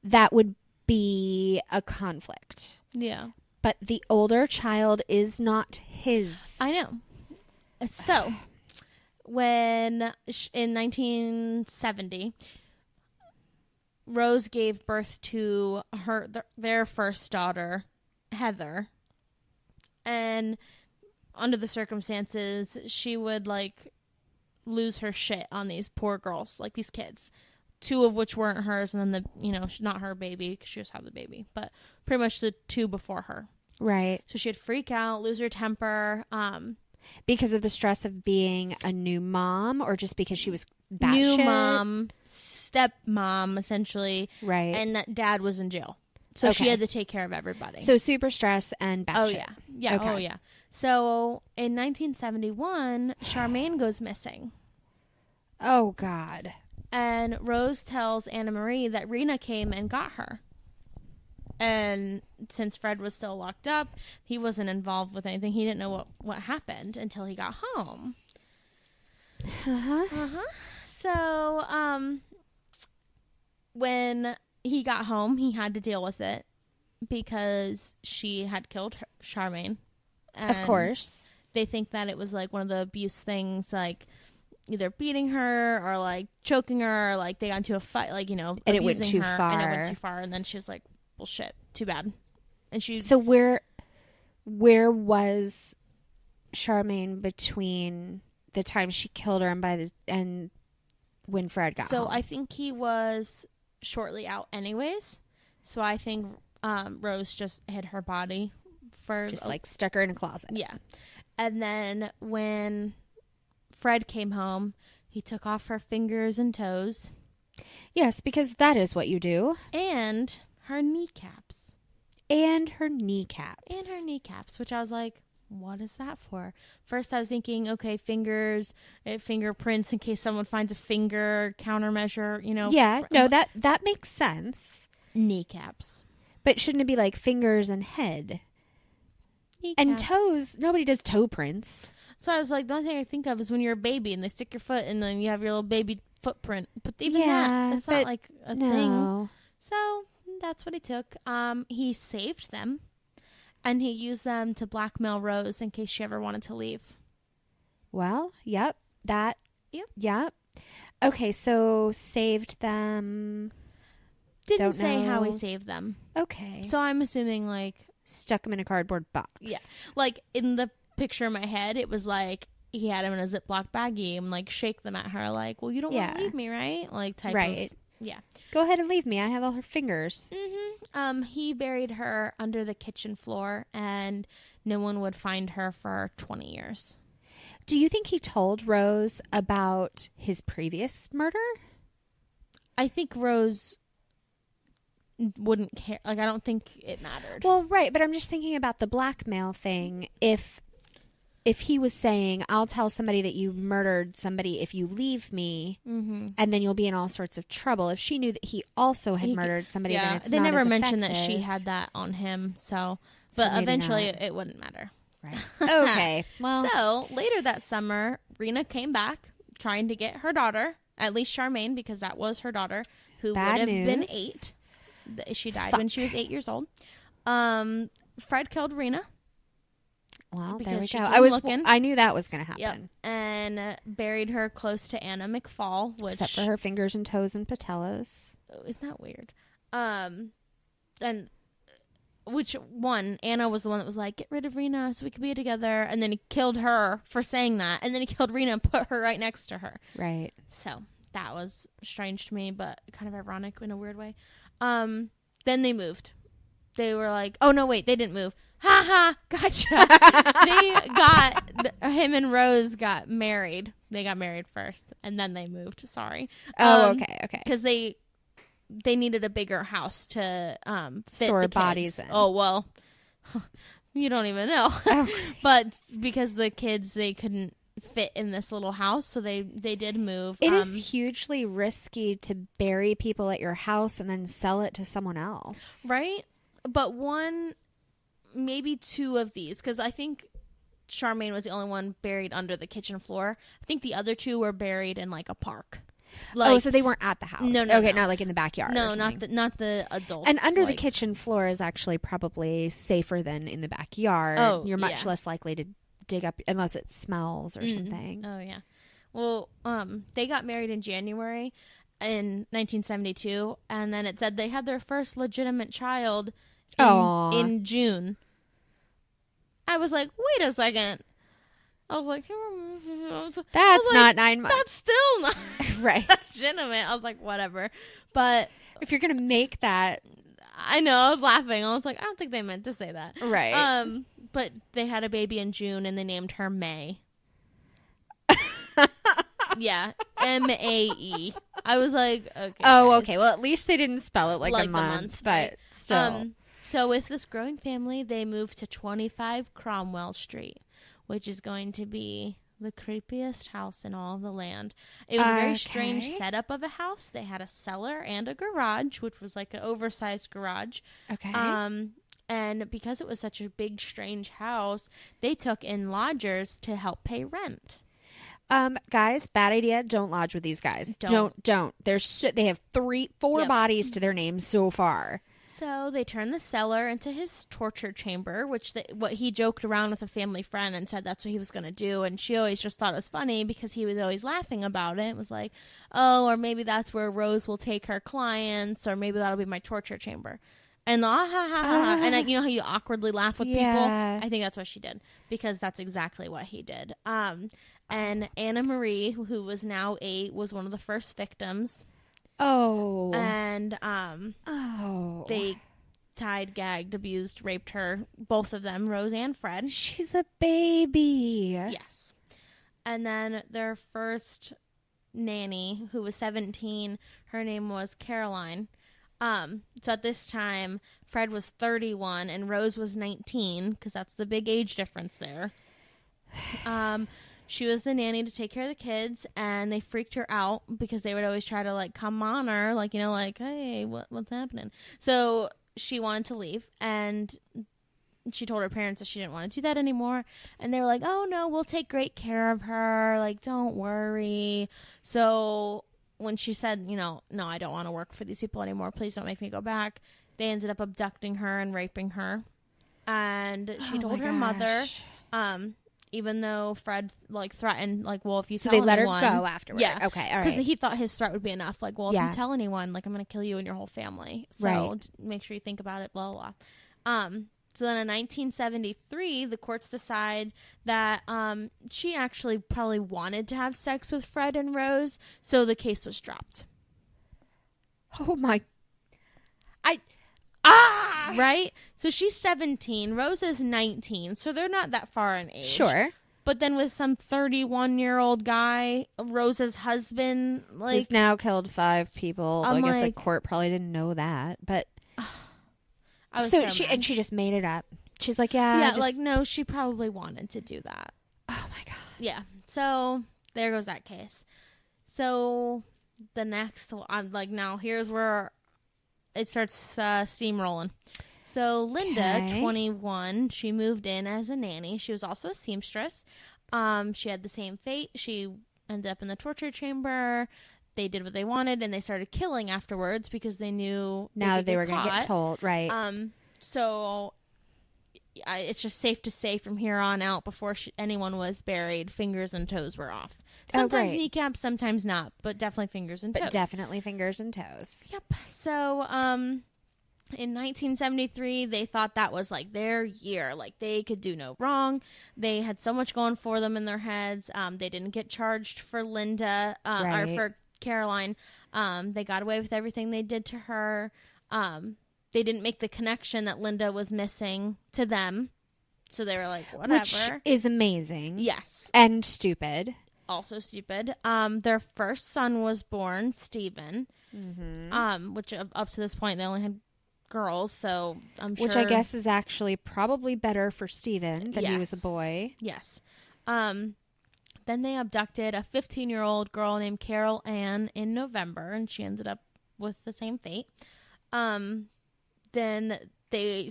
that would be a conflict. Yeah. But the older child is not his. I know. So, when in 1970, Rose gave birth to their first daughter, Heather, and under the circumstances, she would like lose her shit on these poor girls, like these kids. Two of which weren't hers, and then not her baby because she just had the baby, but pretty much the two before her. Right. So she'd freak out, lose her temper. Because of the stress of being a new mom, or just because she was new mom, stepmom, essentially. Right. And that dad was in jail. So she had to take care of everybody. So super stress and batshit. Oh, yeah. Yeah. Okay. Oh, yeah. So in 1971, Charmaine goes missing. Oh, God. And Rose tells Anna Marie that Rena came and got her. And since Fred was still locked up, he wasn't involved with anything. He didn't know what happened until he got home. Uh-huh. So, when he got home, he had to deal with it because she had killed Charmaine. Of course. They think that it was like one of the abuse things, like either beating her or like choking her, or like they got into a fight, like, you know, and it went abusing too her, far. and it went too far. And then she was like, well, shit, too bad. And she. So where was Charmaine between the time she killed her and when Fred got home? I think he was shortly out anyways. So I think Rose just hid her body for just like stuck her in a closet. Yeah. And then when Fred came home, he took off her fingers and toes. Yes, because that is what you do. And her kneecaps. And her kneecaps. Which I was like, what is that for? First I was thinking, okay, fingers, fingerprints in case someone finds a finger, countermeasure, you know. Yeah, no, that makes sense. Kneecaps. But shouldn't it be like fingers and head? Kneecaps. And toes. Nobody does toe prints. So I was like, the only thing I think of is when you're a baby and they stick your foot and then you have your little baby footprint. But even that's not like a thing. So that's what he took. He saved them and he used them to blackmail Rose in case she ever wanted to leave. Well, yep. Yep. Okay, so saved them. Didn't say how he saved them. Okay. So I'm assuming like stuck them in a cardboard box. Yeah. Like in the picture in my head, it was like he had them in a Ziploc baggie and like shake them at her like, well, you don't want to leave me, right? Like type of. Yeah. Go ahead and leave me. I have all her fingers. Mm-hmm. He buried her under the kitchen floor and no one would find her for 20 years. Do you think he told Rose about his previous murder? I think Rose wouldn't care. Like, I don't think it mattered. Well, right. But I'm just thinking about the blackmail thing. If he was saying, I'll tell somebody that you murdered somebody if you leave me, and then you'll be in all sorts of trouble. If she knew that he also had murdered somebody, then it's they not never as mentioned that effective. she had that on him. But eventually it wouldn't matter. Right. Okay. Well, so later that summer, Rena came back trying to get her daughter, at least Charmaine, because that was her daughter, who would have been 8. She died when she was 8 years old. Fred killed Rena. Well, there we go. I knew that was going to happen. Yep. And buried her close to Anna McFall, except for her fingers and toes and patellas. Oh, isn't that weird? And Anna was the one that was like, get rid of Rena so we could be together. And then he killed her for saying that. And then he killed Rena and put her right next to her. Right. So that was strange to me, but kind of ironic in a weird way. Then they moved. They were like, oh, no, wait, they didn't move. Ha ha, gotcha. Him and Rose got married. They got married first, and then they moved. Sorry. Oh, okay. Because they needed a bigger house to fit store the bodies kids. in. Oh, well, you don't even know. Oh. But because the kids, they couldn't fit in this little house, so they did move. It is hugely risky to bury people at your house and then sell it to someone else. Right? But maybe 2 of these, because I think Charmaine was the only one buried under the kitchen floor. I think the other 2 were buried in like a park. Like, so they weren't at the house. No. Okay, not like in the backyard. No, not the adults. And under the kitchen floor is actually probably safer than in the backyard. Oh, you're much less likely to dig up unless it smells or something. Oh yeah. Well, they got married in January in 1972, and then it said they had their first legitimate child in June. I was like, wait a second. I was like, that's not 9 months. That's still not right. That's legitimate. I was like, whatever. But if you're gonna make that, I know. I was laughing. I was like, I don't think they meant to say that. Right. But they had a baby in June, and they named her May. Yeah, Mae. I was like, okay. Oh, guys. okay. Well, at least they didn't spell it like a month, but right? still. So with this growing family, they moved to 25 Cromwell Street, which is going to be the creepiest house in all of the land. It was a very strange setup of a house. They had a cellar and a garage, which was like an oversized garage. Okay. And because it was such a big, strange house, they took in lodgers to help pay rent. Guys, bad idea. Don't lodge with these guys. Don't. They have 4 bodies to their name so far. So they turned the cellar into his torture chamber, what he joked around with a family friend and said that's what he was going to do. And she always just thought it was funny because he was always laughing about it. It was like, oh, or maybe that's where Rose will take her clients, or maybe that'll be my torture chamber. And and you know how you awkwardly laugh with people? I think that's what she did, because that's exactly what he did. And Anna Marie, who was now 8, was one of the first victims. Oh. And they tied, gagged, abused, raped her, both of them, Rose and Fred. She's a baby. Yes. And then their first nanny, who was 17, her name was Caroline. So at this time, Fred was 31 and Rose was 19, because that's the big age difference there. She was the nanny to take care of the kids, and they freaked her out because they would always try to, like, come on her, like, you know, like, hey, what's happening? So she wanted to leave, and she told her parents that she didn't want to do that anymore, and they were like, oh, no, we'll take great care of her, like, don't worry. So when she said, you know, no, I don't want to work for these people anymore, please don't make me go back, they ended up abducting her and raping her, and she told her mother, even though Fred, like, threatened, like, well, if you tell anyone... So they let her go afterward. Yeah. Okay, all right. Because he thought his threat would be enough. Like, well, if you tell anyone, like, I'm going to kill you and your whole family. So make sure you think about it, blah, blah, blah. So then in 1973, the courts decide that she actually probably wanted to have sex with Fred and Rose, so the case was dropped. Oh, my... Right? So she's 17. Rose is 19. So they're not that far in age. Sure. But then with some 31-year-old guy, Rose's husband, like... Who's now killed 5 people. I'm I guess like, the court probably didn't know that. But... I was so she just made it up. She's like, yeah. Like, no, she probably wanted to do that. Oh, my God. Yeah. So there goes that case. So the next... like, now here's where... it starts steamrolling. So Linda, 21, she moved in as a nanny. She was also a seamstress. She had the same fate. She ended up in the torture chamber. They did what they wanted, and they started killing afterwards because they knew now they were going to get told, right? So it's just safe to say from here on out, before anyone was buried, fingers and toes were off. Sometimes kneecaps, sometimes not, but definitely fingers and toes. But definitely fingers and toes. Yep. So, in 1973, they thought that was, like, their year. Like, they could do no wrong. They had so much going for them in their heads. They didn't get charged for Linda, or for Caroline. They got away with everything they did to her. They didn't make the connection that Linda was missing to them. So they were like, whatever. Which is amazing. Yes. And stupid. Also stupid. Their first son was born, Stephen. Mm-hmm. Which up to this point, they only had girls, so I'm sure... Which I guess is actually probably better for Stephen that he was a boy. Yes. Then they abducted a 15-year-old girl named Carol Ann in November, and she ended up with the same fate. Then they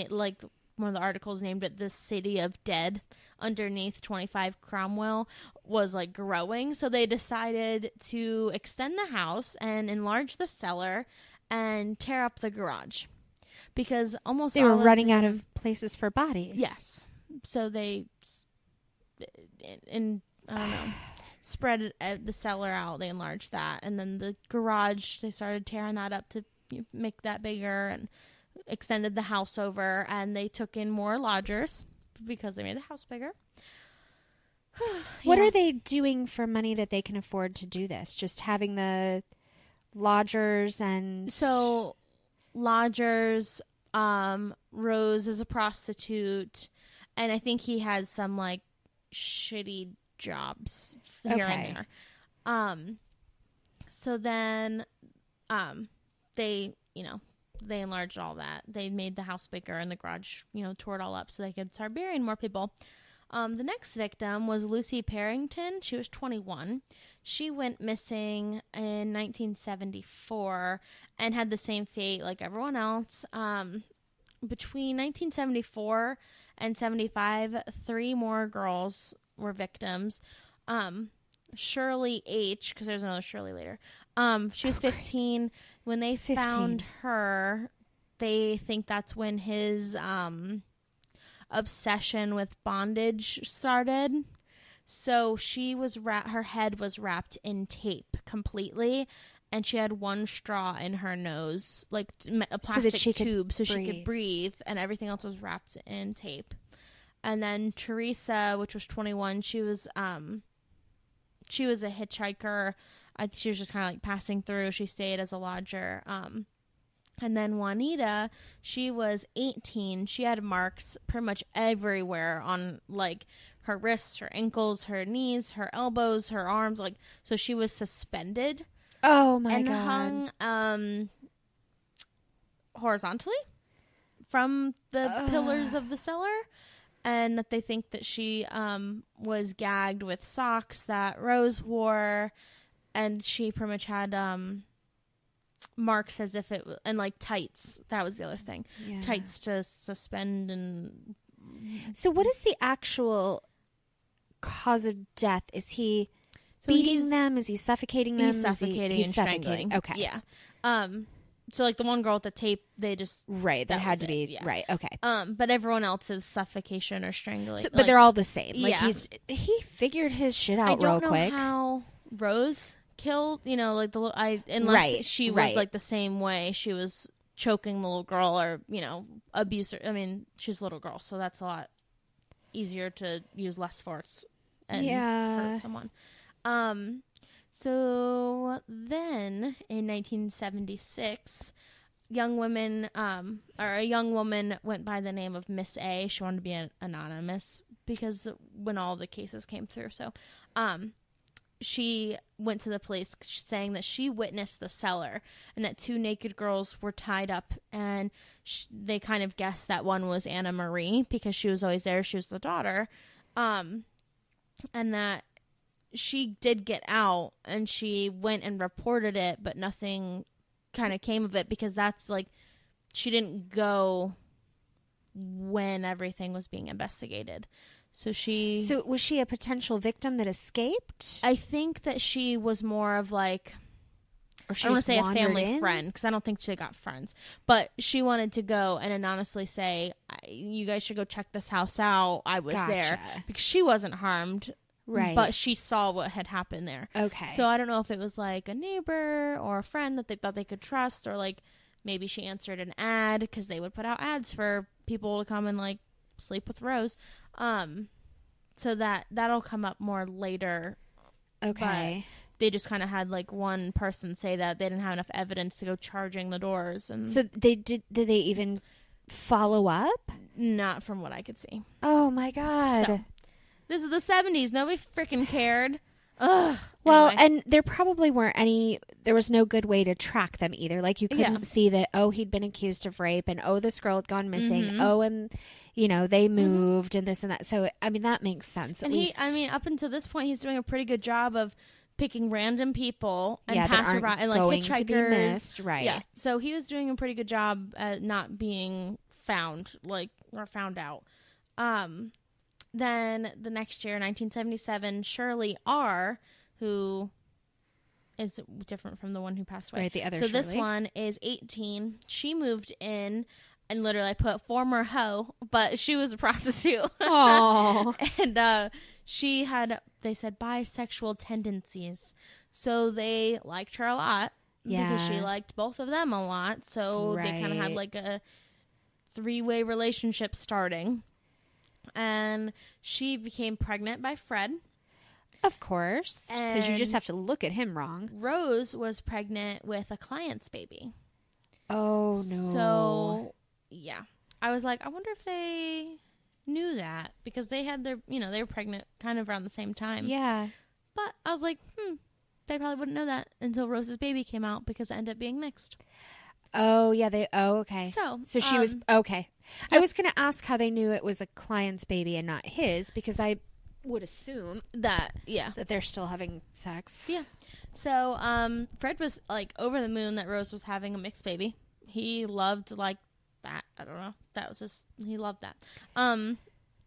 like, one of the articles named it the City of Dead underneath 25 Cromwell was, like, growing. So they decided to extend the house and enlarge the cellar and tear up the garage, because almost they were running out of places for bodies. Yes. So they, I don't know, spread the cellar out. They enlarged that. And then the garage, they started tearing that up to make that bigger, and extended the house over, and they took in more lodgers because they made the house bigger. What are they doing for money that they can afford to do this? Just having the lodgers and... So, lodgers, Rose is a prostitute, and I think he has some, like, shitty jobs here and there. So then, they, they enlarged all that. They made the house bigger and the garage, tore it all up so they could start burying more people. The next victim was Lucy Parrington. She was 21. She went missing in 1974 and had the same fate like everyone else. Between 1974 and 75, 3 more girls were victims. Shirley H, because there's another Shirley later. She was 15 when they 15. found her. They think that's when his obsession with bondage started. So she was her head was wrapped in tape completely, and she had one straw in her nose, like a plastic tube, so she could breathe, and everything else was wrapped in tape. And then Teresa, which was 21, she was a hitchhiker. She was just kind of like passing through. She stayed as a lodger. And then Juanita, she was 18. She had marks pretty much everywhere on like her wrists, her ankles, her knees, her elbows, her arms. Like, so she was suspended. Oh my God. And hung horizontally from the pillars of the cellar. And that they think that she was gagged with socks that Rose wore. And she pretty much had marks as if it and like tights. That was the other thing. Yeah. Tights to suspend. And so what is the actual cause of death? Is he beating them? Is he suffocating them? He's suffocating and strangling. Okay. Yeah. So like the one girl with the tape, they just that had to be right. Okay. But everyone else is suffocation or strangling. So, but they're all the same. Like he figured his shit out real quick. I don't know how Rose killed. Like unless she was like the same way. She was choking the little girl or abuse her. I mean, she's a little girl, so that's a lot easier to use less force and hurt someone. So then in 1976, a young woman went by the name of Miss A. She wanted to be anonymous because when all the cases came through. So she went to the police saying that she witnessed the cellar and that two naked girls were tied up, and they kind of guessed that one was Anna Marie because she was always there. She was the daughter. And that she did get out and she went and reported it, but nothing kind of came of it because that's like, she didn't go when everything was being investigated. So was she a potential victim that escaped? I think that she was more of like, or I don't want to say a family friend because I don't think she got friends, but she wanted to go and anonymously say, you guys should go check this house out. I was there because she wasn't harmed. Right. But she saw what had happened there. Okay. So I don't know if it was like a neighbor or a friend that they thought they could trust, or like maybe she answered an ad because they would put out ads for people to come and like sleep with Rose. So that'll come up more later. Okay. But they just kind of had like one person say that they didn't have enough evidence to go charging the doors. And so did they even follow up? Not from what I could see. Oh my God. So, this is the 70s. Nobody freaking cared. Ugh. Well, and there probably there was no good way to track them either. Like you couldn't see that, he'd been accused of rape and, this girl had gone missing. Mm-hmm. And, they moved and this and that. So, I mean, that makes sense. And up until this point, he's doing a pretty good job of picking random people and passerby and like hitchhikers. To be missed, right. Yeah. So he was doing a pretty good job at not being found, or found out. Then the next year, 1977, Shirley R., who is different from the one who passed away. Right, the other So Shirley. This one is 18. She moved in, and literally I put former hoe, but she was a prostitute. Aww. And she had, they said, bisexual tendencies. So they liked her a lot. Yeah. Because she liked both of them a lot. So they kind of had like a 3-way relationship starting. And she became pregnant by Fred. Of course. Because you just have to look at him wrong. Rose was pregnant with a client's baby. Oh, no. So, yeah. I was like, I wonder if they knew that. Because they had their, they were pregnant kind of around the same time. Yeah. But I was like, they probably wouldn't know that until Rose's baby came out because it ended up being mixed. Oh, yeah. Okay. So she was, okay. Yep. I was going to ask how they knew it was a client's baby and not his, because I would assume that they're still having sex. Yeah. So, Fred was like over the moon that Rose was having a mixed baby. He loved like that. I don't know. That was just, he loved that.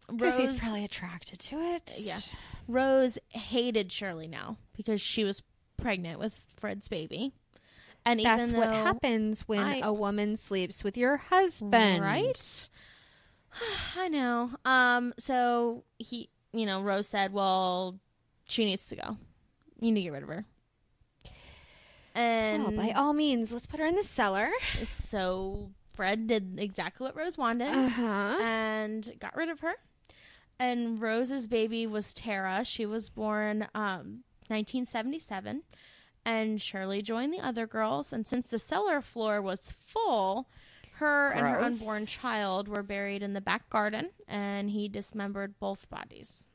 Because he's probably attracted to it. Yeah. Rose hated Shirley now because she was pregnant with Fred's baby. And That's even what though happens when a woman sleeps with your husband. Right? I know. So he, Rose said, well, she needs to go. You need to get rid of her. And by all means, let's put her in the cellar. So Fred did exactly what Rose wanted and got rid of her. And Rose's baby was Tara. She was born 1977. And Shirley joined the other girls. And since the cellar floor was full, her and her unborn child were buried in the back garden. And he dismembered both bodies.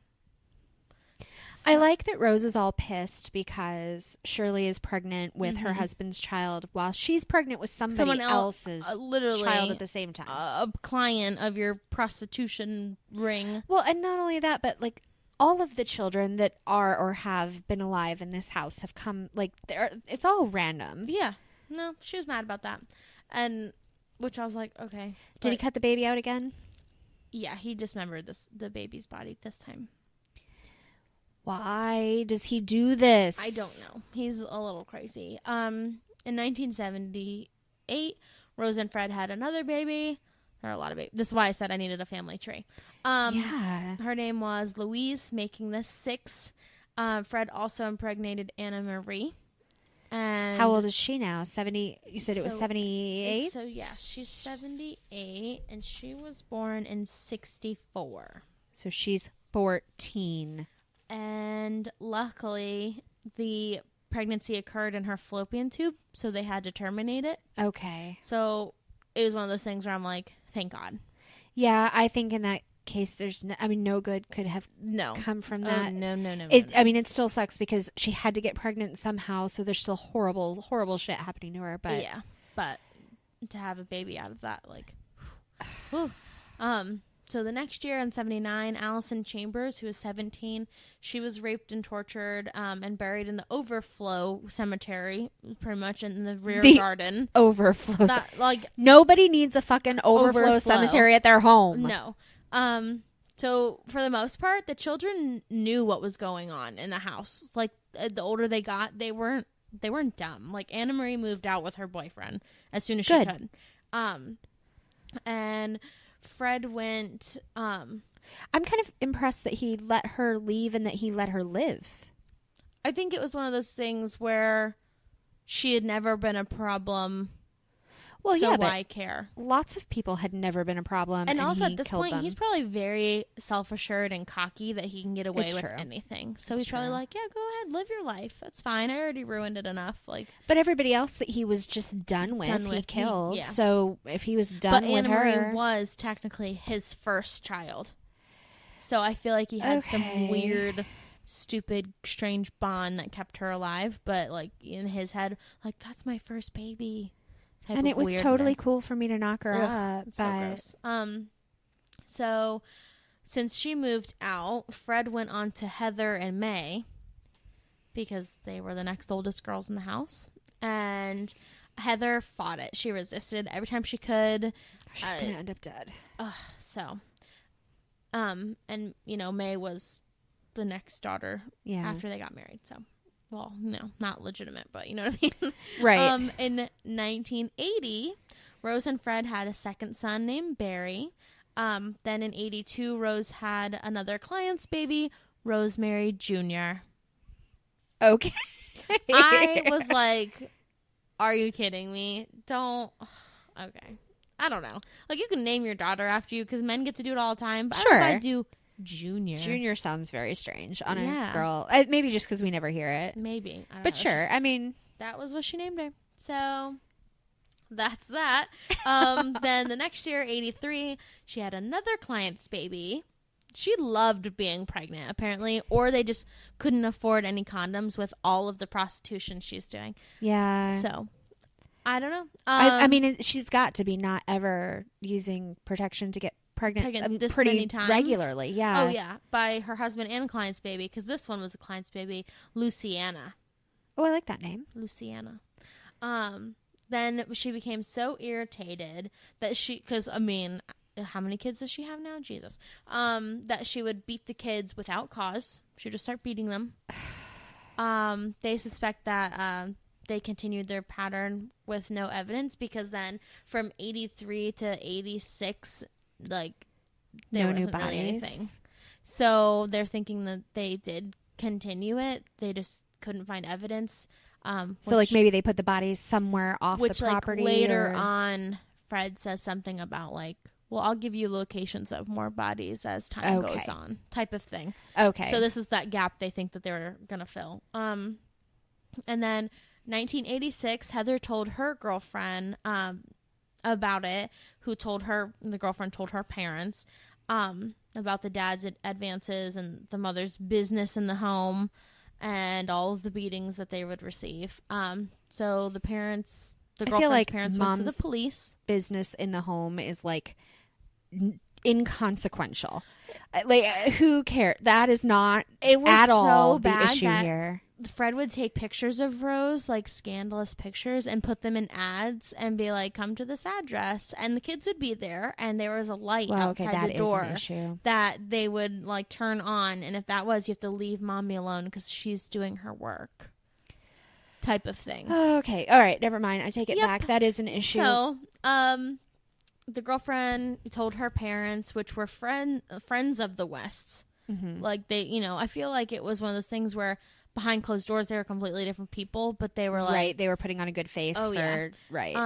I like that Rose is all pissed because Shirley is pregnant with her husband's child while she's pregnant with someone else's literally child at the same time. A client of your prostitution ring. Well, and not only that, but like all of the children that are or have been alive in this house have come, like, it's all random. Yeah. No, she was mad about that. And, which I was like, okay. Did he cut the baby out again? Yeah, he dismembered the baby's body this time. Why does he do this? I don't know. He's a little crazy. In 1978, Rose and Fred had another baby. There are a lot of babies. This is why I said I needed a family tree. Yeah. Her name was Louise, making this 6. Fred also impregnated Anna Marie. And how old is she now? 70? You said it was 78? So, yeah, she's 78, and she was born in 64. So she's 14. And luckily, the pregnancy occurred in her fallopian tube, so they had to terminate it. Okay. So it was one of those things where I'm like, thank God. Yeah, I think in that case, there's no good could have come from that. No. I mean, it still sucks because she had to get pregnant somehow, so there's still horrible, horrible shit happening to her. But yeah, but to have a baby out of that, like, So the next year in 79, Allison Chambers, who was 17, she was raped and tortured and buried in the Overflow Cemetery, pretty much in the rear garden. Overflow. Nobody needs a fucking overflow cemetery at their home. No. So for the most part, the children knew what was going on in the house. Like, the older they got, they weren't dumb. Like, Anna Marie moved out with her boyfriend as soon as she could. And Fred went, I'm kind of impressed that he let her leave and that he let her live. I think it was one of those things where she had never been a problem. Well, so why care? Lots of people had never been a problem. And also at this point, he's probably very self-assured and cocky that he can get away with anything. So he's probably like, yeah, go ahead, live your life. That's fine. I already ruined it enough. But everybody else that he was just done with, he killed. Yeah. So if he was done with her. But Anna Marie was technically his first child. So I feel like he had some weird, stupid, strange bond that kept her alive. But like in his head, like, that's my first baby. And it was totally cool for me to knock her up. So gross. So since she moved out, Fred went on to Heather and May because they were the next oldest girls in the house. And Heather fought it. She resisted every time she could. She's going to end up dead. And May was the next daughter after they got married. So. Well, no, not legitimate, but you know what I mean? Right. In 1980, Rose and Fred had a second son named Barry. Then in 82, Rose had another client's baby, Rosemary Jr. Okay. I was like, are you kidding me? Don't. Okay. I don't know. Like, you can name your daughter after you because men get to do it all the time. But I don't know if I do Junior. Junior sounds very strange on a girl. Maybe just because we never hear it. Maybe. I don't but know. Sure. I mean. That was what she named her. So that's that. Then the next year, 83, she had another client's baby. She loved being pregnant, apparently. Or they just couldn't afford any condoms with all of the prostitution she's doing. Yeah. So I don't know. I mean, she's got to be not ever using protection to get pregnant this pretty many times regularly. Yeah. Oh yeah, by her husband and client's baby, because this one was a client's baby, Luciana. Oh, I like that name, Luciana. Then she became so irritated that because I mean, how many kids does she have now? Jesus. That she would beat the kids without cause. She would just start beating them. They suspect that they continued their pattern with no evidence, because then from 83 to 86, like, there No new wasn't really bodies. anything. So they're thinking that they did continue it. They just couldn't find evidence. So like maybe they put the bodies somewhere off the Which, property. like, later or... on, Fred says something about, like, well, I'll give you locations of more bodies as time goes on, type of thing. Okay. So this is that gap they think that they were going to fill. And then 1986, Heather told her girlfriend about it, the girlfriend told her parents about the dad's advances and the mother's business in the home and all of the beatings that they would receive. So the girlfriend's parents went to the police. Business in the home is like inconsequential. Like, who cares? That is not at all the issue here. Fred would take pictures of Rose, like scandalous pictures, and put them in ads and be like, come to this address. And the kids would be there, and there was a light outside the door that they would like turn on. And if that was, you have to leave mommy alone because she's doing her work, type of thing. Okay. All right. Never mind. I take it back. That is an issue. So, the girlfriend told her parents, which were friends of the Wests. Mm-hmm. Like, they, I feel like it was one of those things where behind closed doors, they were completely different people, but they were like... Right, they were putting on a good face Right.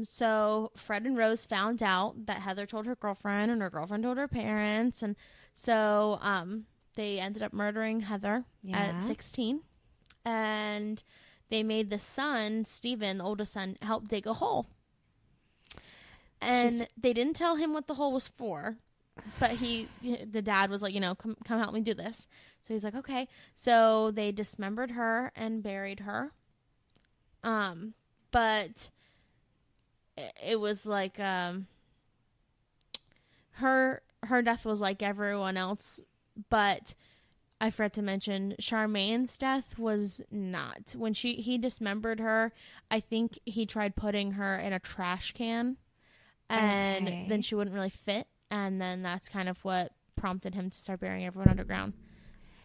So Fred and Rose found out that Heather told her girlfriend, and her girlfriend told her parents, and so they ended up murdering Heather at 16, and they made the son, Stephen, the oldest son, help dig a hole. And they didn't tell him what the hole was for, but the dad was like, come help me do this. So he's like, okay. So they dismembered her and buried her. But it was like, her death was like everyone else, but I forgot to mention Charmaine's death was not. When he dismembered her, I think he tried putting her in a trash can, and then she wouldn't really fit. And then that's kind of what prompted him to start burying everyone underground.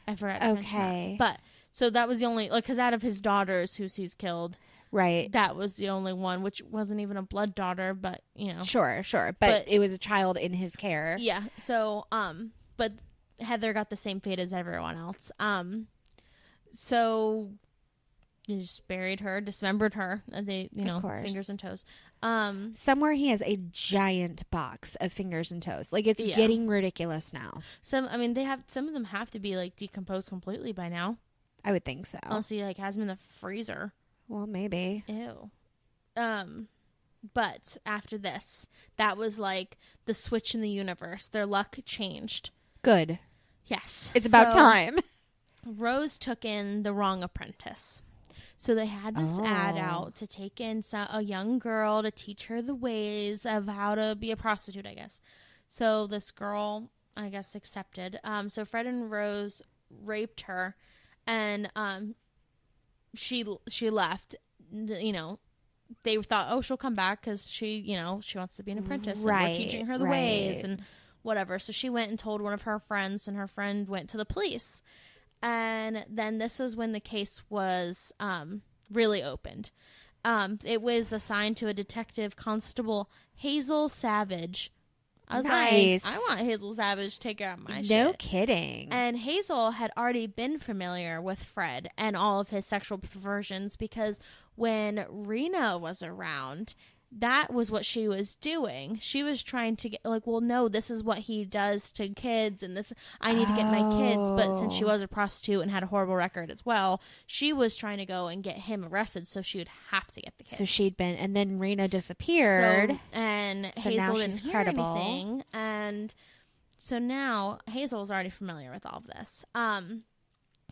I forgot to mention that. But, so that was the only, like, because out of his daughters who he's killed, right, that was the only one, which wasn't even a blood daughter, but, Sure. But it was a child in his care. Yeah. So, but Heather got the same fate as everyone else. So you just buried her, dismembered her, they, fingers and toes. Somewhere he has a giant box of fingers and toes. Like, it's getting ridiculous now. Some of them have to be like decomposed completely by now. I would think so. Unless he like has them in the freezer. Well, maybe. Ew. But after this, that was like the switch in the universe. Their luck changed. Good. Yes. It's about time. Rose took in the wrong apprentice. So they had this ad out to take in a young girl to teach her the ways of how to be a prostitute, I guess. So this girl, I guess, accepted. So Fred and Rose raped her, and she left. They thought, oh, she'll come back because she wants to be an apprentice. Right. And we're teaching her the ways and whatever. So she went and told one of her friends, and her friend went to the police. And then this was when the case was really opened. It was assigned to a detective constable, Hazel Savage. I was like, I want Hazel Savage to take care of my shit. No kidding. And Hazel had already been familiar with Fred and all of his sexual perversions, because when Rena was around, that was what she was doing. She was trying to get, like, well, no, this is what he does to kids, and this, I need to get my kids. But since she was a prostitute and had a horrible record as well, she was trying to go and get him arrested, so she would have to get the kids. So she'd been, and then Rena disappeared. So Hazel didn't hear anything. And so now Hazel is already familiar with all of this.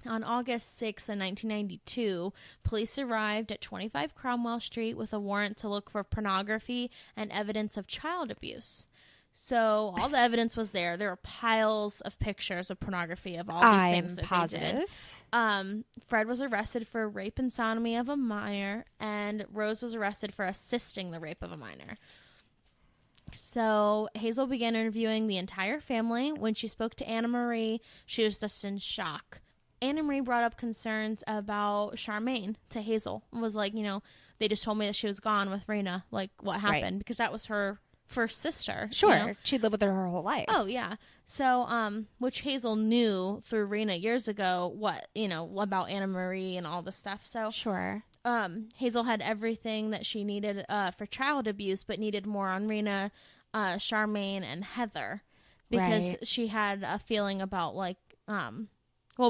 On August 6th, 1992, police arrived at 25 Cromwell Street with a warrant to look for pornography and evidence of child abuse. So all the evidence was there. There were piles of pictures of pornography of all these things that they did. Fred was arrested for rape and sodomy of a minor, and Rose was arrested for assisting the rape of a minor. So Hazel began interviewing the entire family. When she spoke to Anna Marie, she was just in shock. Anna Marie brought up concerns about Charmaine to Hazel. It was like, they just told me that she was gone with Raina. Like, what happened? Right. Because that was her first sister. Sure. She'd lived with her whole life. Oh, yeah. So, which Hazel knew through Raina years ago, about Anna Marie and all this stuff. So, Sure. Hazel had everything that she needed for child abuse, but needed more on Raina, Charmaine, and Heather. Because she had a feeling about,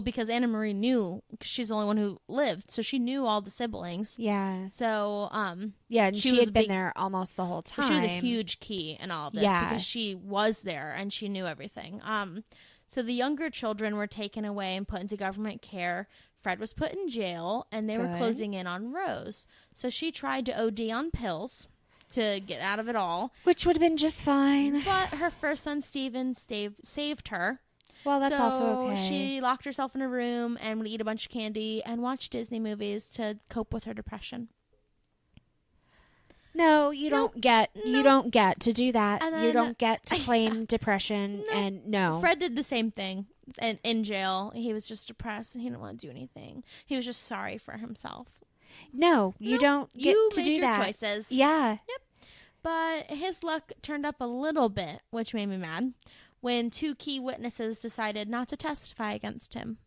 because Anna Marie knew, because she's the only one who lived, so she knew all the siblings. Yeah. So, yeah, and she had been there almost the whole time. She was a huge key in all of this because she was there and she knew everything. So the younger children were taken away and put into government care. Fred was put in jail, and they were closing in on Rose. So she tried to OD on pills to get out of it all. Which would have been just fine. But her first son, Steven, saved her. Well, that's also okay. She locked herself in a room and would eat a bunch of candy and watch Disney movies to cope with her depression. No, you don't get to do that. Then, you don't get to claim depression and no. Fred did the same thing in jail. He was just depressed and he didn't want to do anything. He was just sorry for himself. No, you don't get to do that. You made your choices. Yeah. Yep. But his luck turned up a little bit, which made me mad, when 2 key witnesses decided not to testify against him.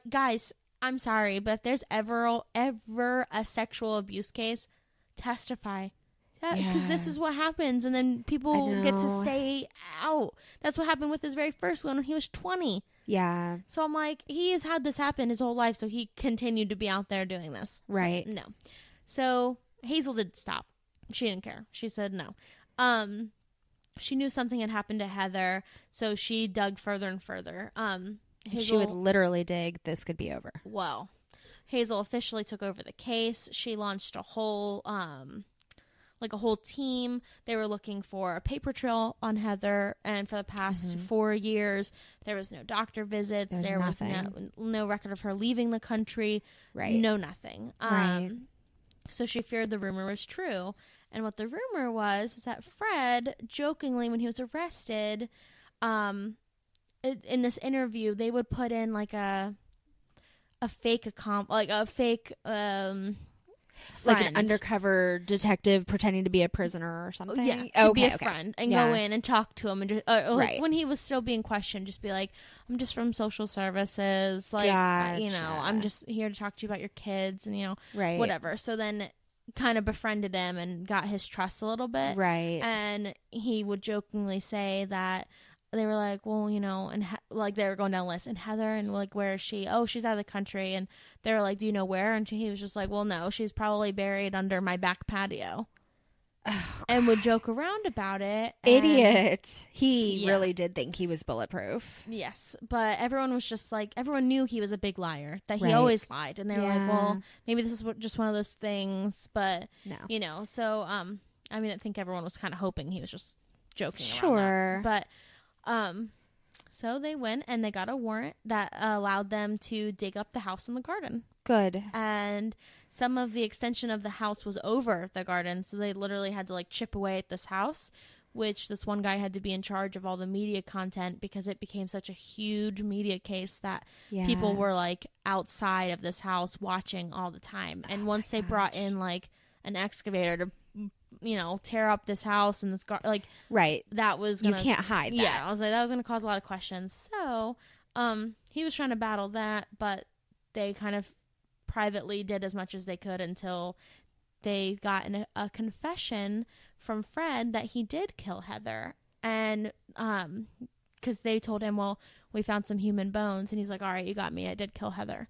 Guys, I'm sorry, but if there's ever a sexual abuse case, testify. Because this is what happens, and then people get to stay out. That's what happened with his very first one when he was 20. Yeah. So I'm like, he has had this happen his whole life, so he continued to be out there doing this. Right. So, no. So Hazel did stop. She didn't care. She said no. She knew something had happened to Heather, so she dug further and further. Hazel, she would literally dig, this could be over. Well, Hazel officially took over the case. She launched a whole team. They were looking for a paper trail on Heather, and for the past 4 years, there was no doctor visits. There was no record of her leaving the country. Right. No nothing. Right. So she feared the rumor was true. And what the rumor was is that Fred, jokingly, when he was arrested, in this interview, they would put in like a fake account, like a fake friend. Like an undercover detective pretending to be a prisoner or something. Yeah, to be a friend and go in and talk to him, and just, like when he was still being questioned, just be like, "I'm just from social services, like I'm just here to talk to you about your kids, and whatever." So then, kind of befriended him and got his trust a little bit, right? And he would jokingly say that. They were like, well, and they were going down the list, and Heather, and like, where is she? Oh, she's out of the country. And they were like, do you know where? And he was just like, well, no, she's probably buried under my back patio. And would joke around about it. Idiot. He really did think he was bulletproof. Yes. But everyone was just like, everyone knew he was a big liar, that he always lied. And they were like, well, maybe this is just one of those things. But, no. So, I think everyone was kind of hoping he was just joking around. Sure. But, so they went and they got a warrant that allowed them to dig up the house and the garden. Good. And some of the extension of the house was over the garden, so they literally had to chip away at this house, which this one guy had to be in charge of all the media content because it became such a huge media case that people were outside of this house watching all the time. And once they brought in an excavator to tear up this house and this right, that was gonna, you can't hide that. Yeah, I was like, that was gonna cause a lot of questions. So he was trying to battle that, but they kind of privately did as much as they could until they got a confession from Fred that he did kill Heather. And because they told him, well, we found some human bones, and he's like, all right, you got me, I did kill Heather.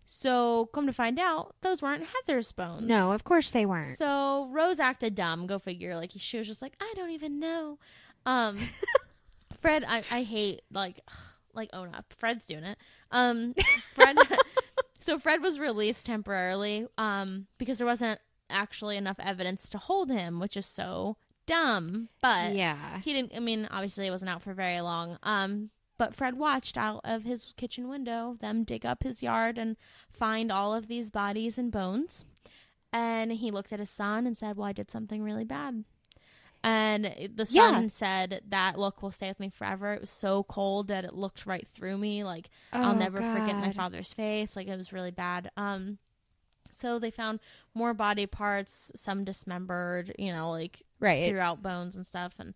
So, come to find out, those weren't Heather's bones. No, of course they weren't. So, Rose acted dumb. Go figure. She was just like, I don't even know. Fred, I hate, own up. Fred's doing it. Fred was released temporarily because there wasn't actually enough evidence to hold him, which is so dumb. But he didn't, obviously he wasn't out for very long. But Fred watched out of his kitchen window them dig up his yard and find all of these bodies and bones. And he looked at his son and said, well, I did something really bad. And the son said, that look will stay with me forever. It was so cold that it looked right through me. Like, I'll never forget my father's face. Like, it was really bad. So they found more body parts, some dismembered, you know, like throughout bones and stuff. And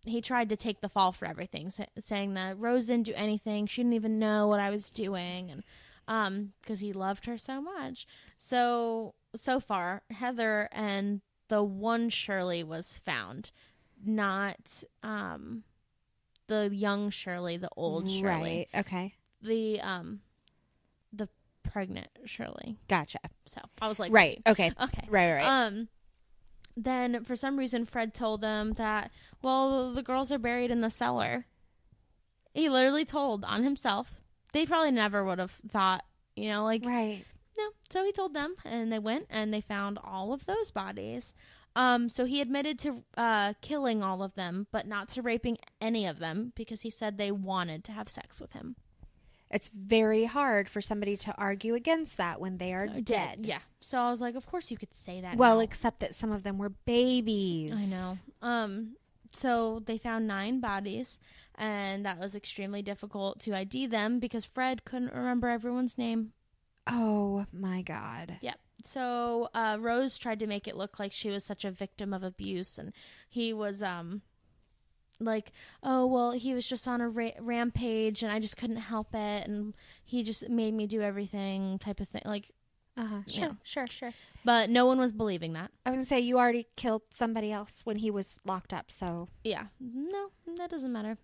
he tried to take the fall for everything, saying that Rose didn't do anything. She didn't even know what I was doing. And because he loved her so much. So far, Heather and the one Shirley was found, not the young Shirley, the old Shirley. Right. Okay. The pregnant Shirley. Gotcha. So I was like, right. Okay. Okay. Right. Then for some reason Fred told them that, well, the girls are buried in the cellar. He literally told on himself. They probably never would have thought, you know, like, right. No. So he told them, and they went and they found all of those bodies. So he admitted to killing all of them, but not to raping any of them, because he said they wanted to have sex with him. It's very hard for somebody to argue against that when they are dead. Yeah. So I was like, of course you could say that. Well, now. Except that some of them were babies. I know. So they found 9 bodies, and that was extremely difficult to ID them because Fred couldn't remember everyone's name. Oh my God. Yep. So Rose tried to make it look like she was such a victim of abuse, and he was like, oh, well, he was just on a rampage and I just couldn't help it, and he just made me do everything type of thing. Like, Sure. But no one was believing that. I was gonna say, you already killed somebody else when he was locked up, so yeah, no, that doesn't matter.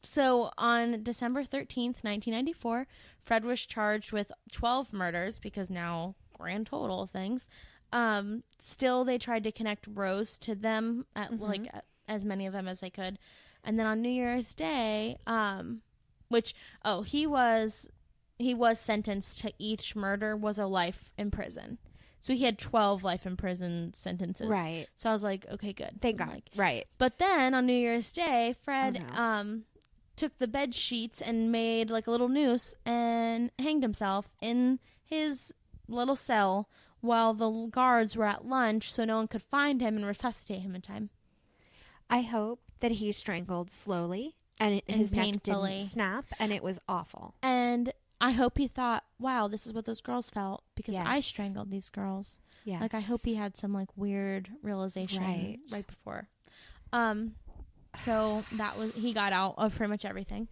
So on December 13th, 1994, Fred was charged with 12 murders, because now grand total things. Still, they tried to connect Rose to them at as many of them as they could. And then on New Year's Day, he was sentenced to each murder was a life in prison. So he had 12 life in prison sentences. Right. So I was like, okay, good. Thank God. Like, right. But then on New Year's Day, Fred took the bed sheets and made like a little noose and hanged himself in his little cell while the guards were at lunch, so no one could find him and resuscitate him in time. I hope that he strangled slowly and his neck didn't snap, and it was awful. And I hope he thought, wow, this is what those girls felt, because I strangled these girls. Yes. Like, I hope he had some like weird realization right before. So that was, he got out of pretty much everything.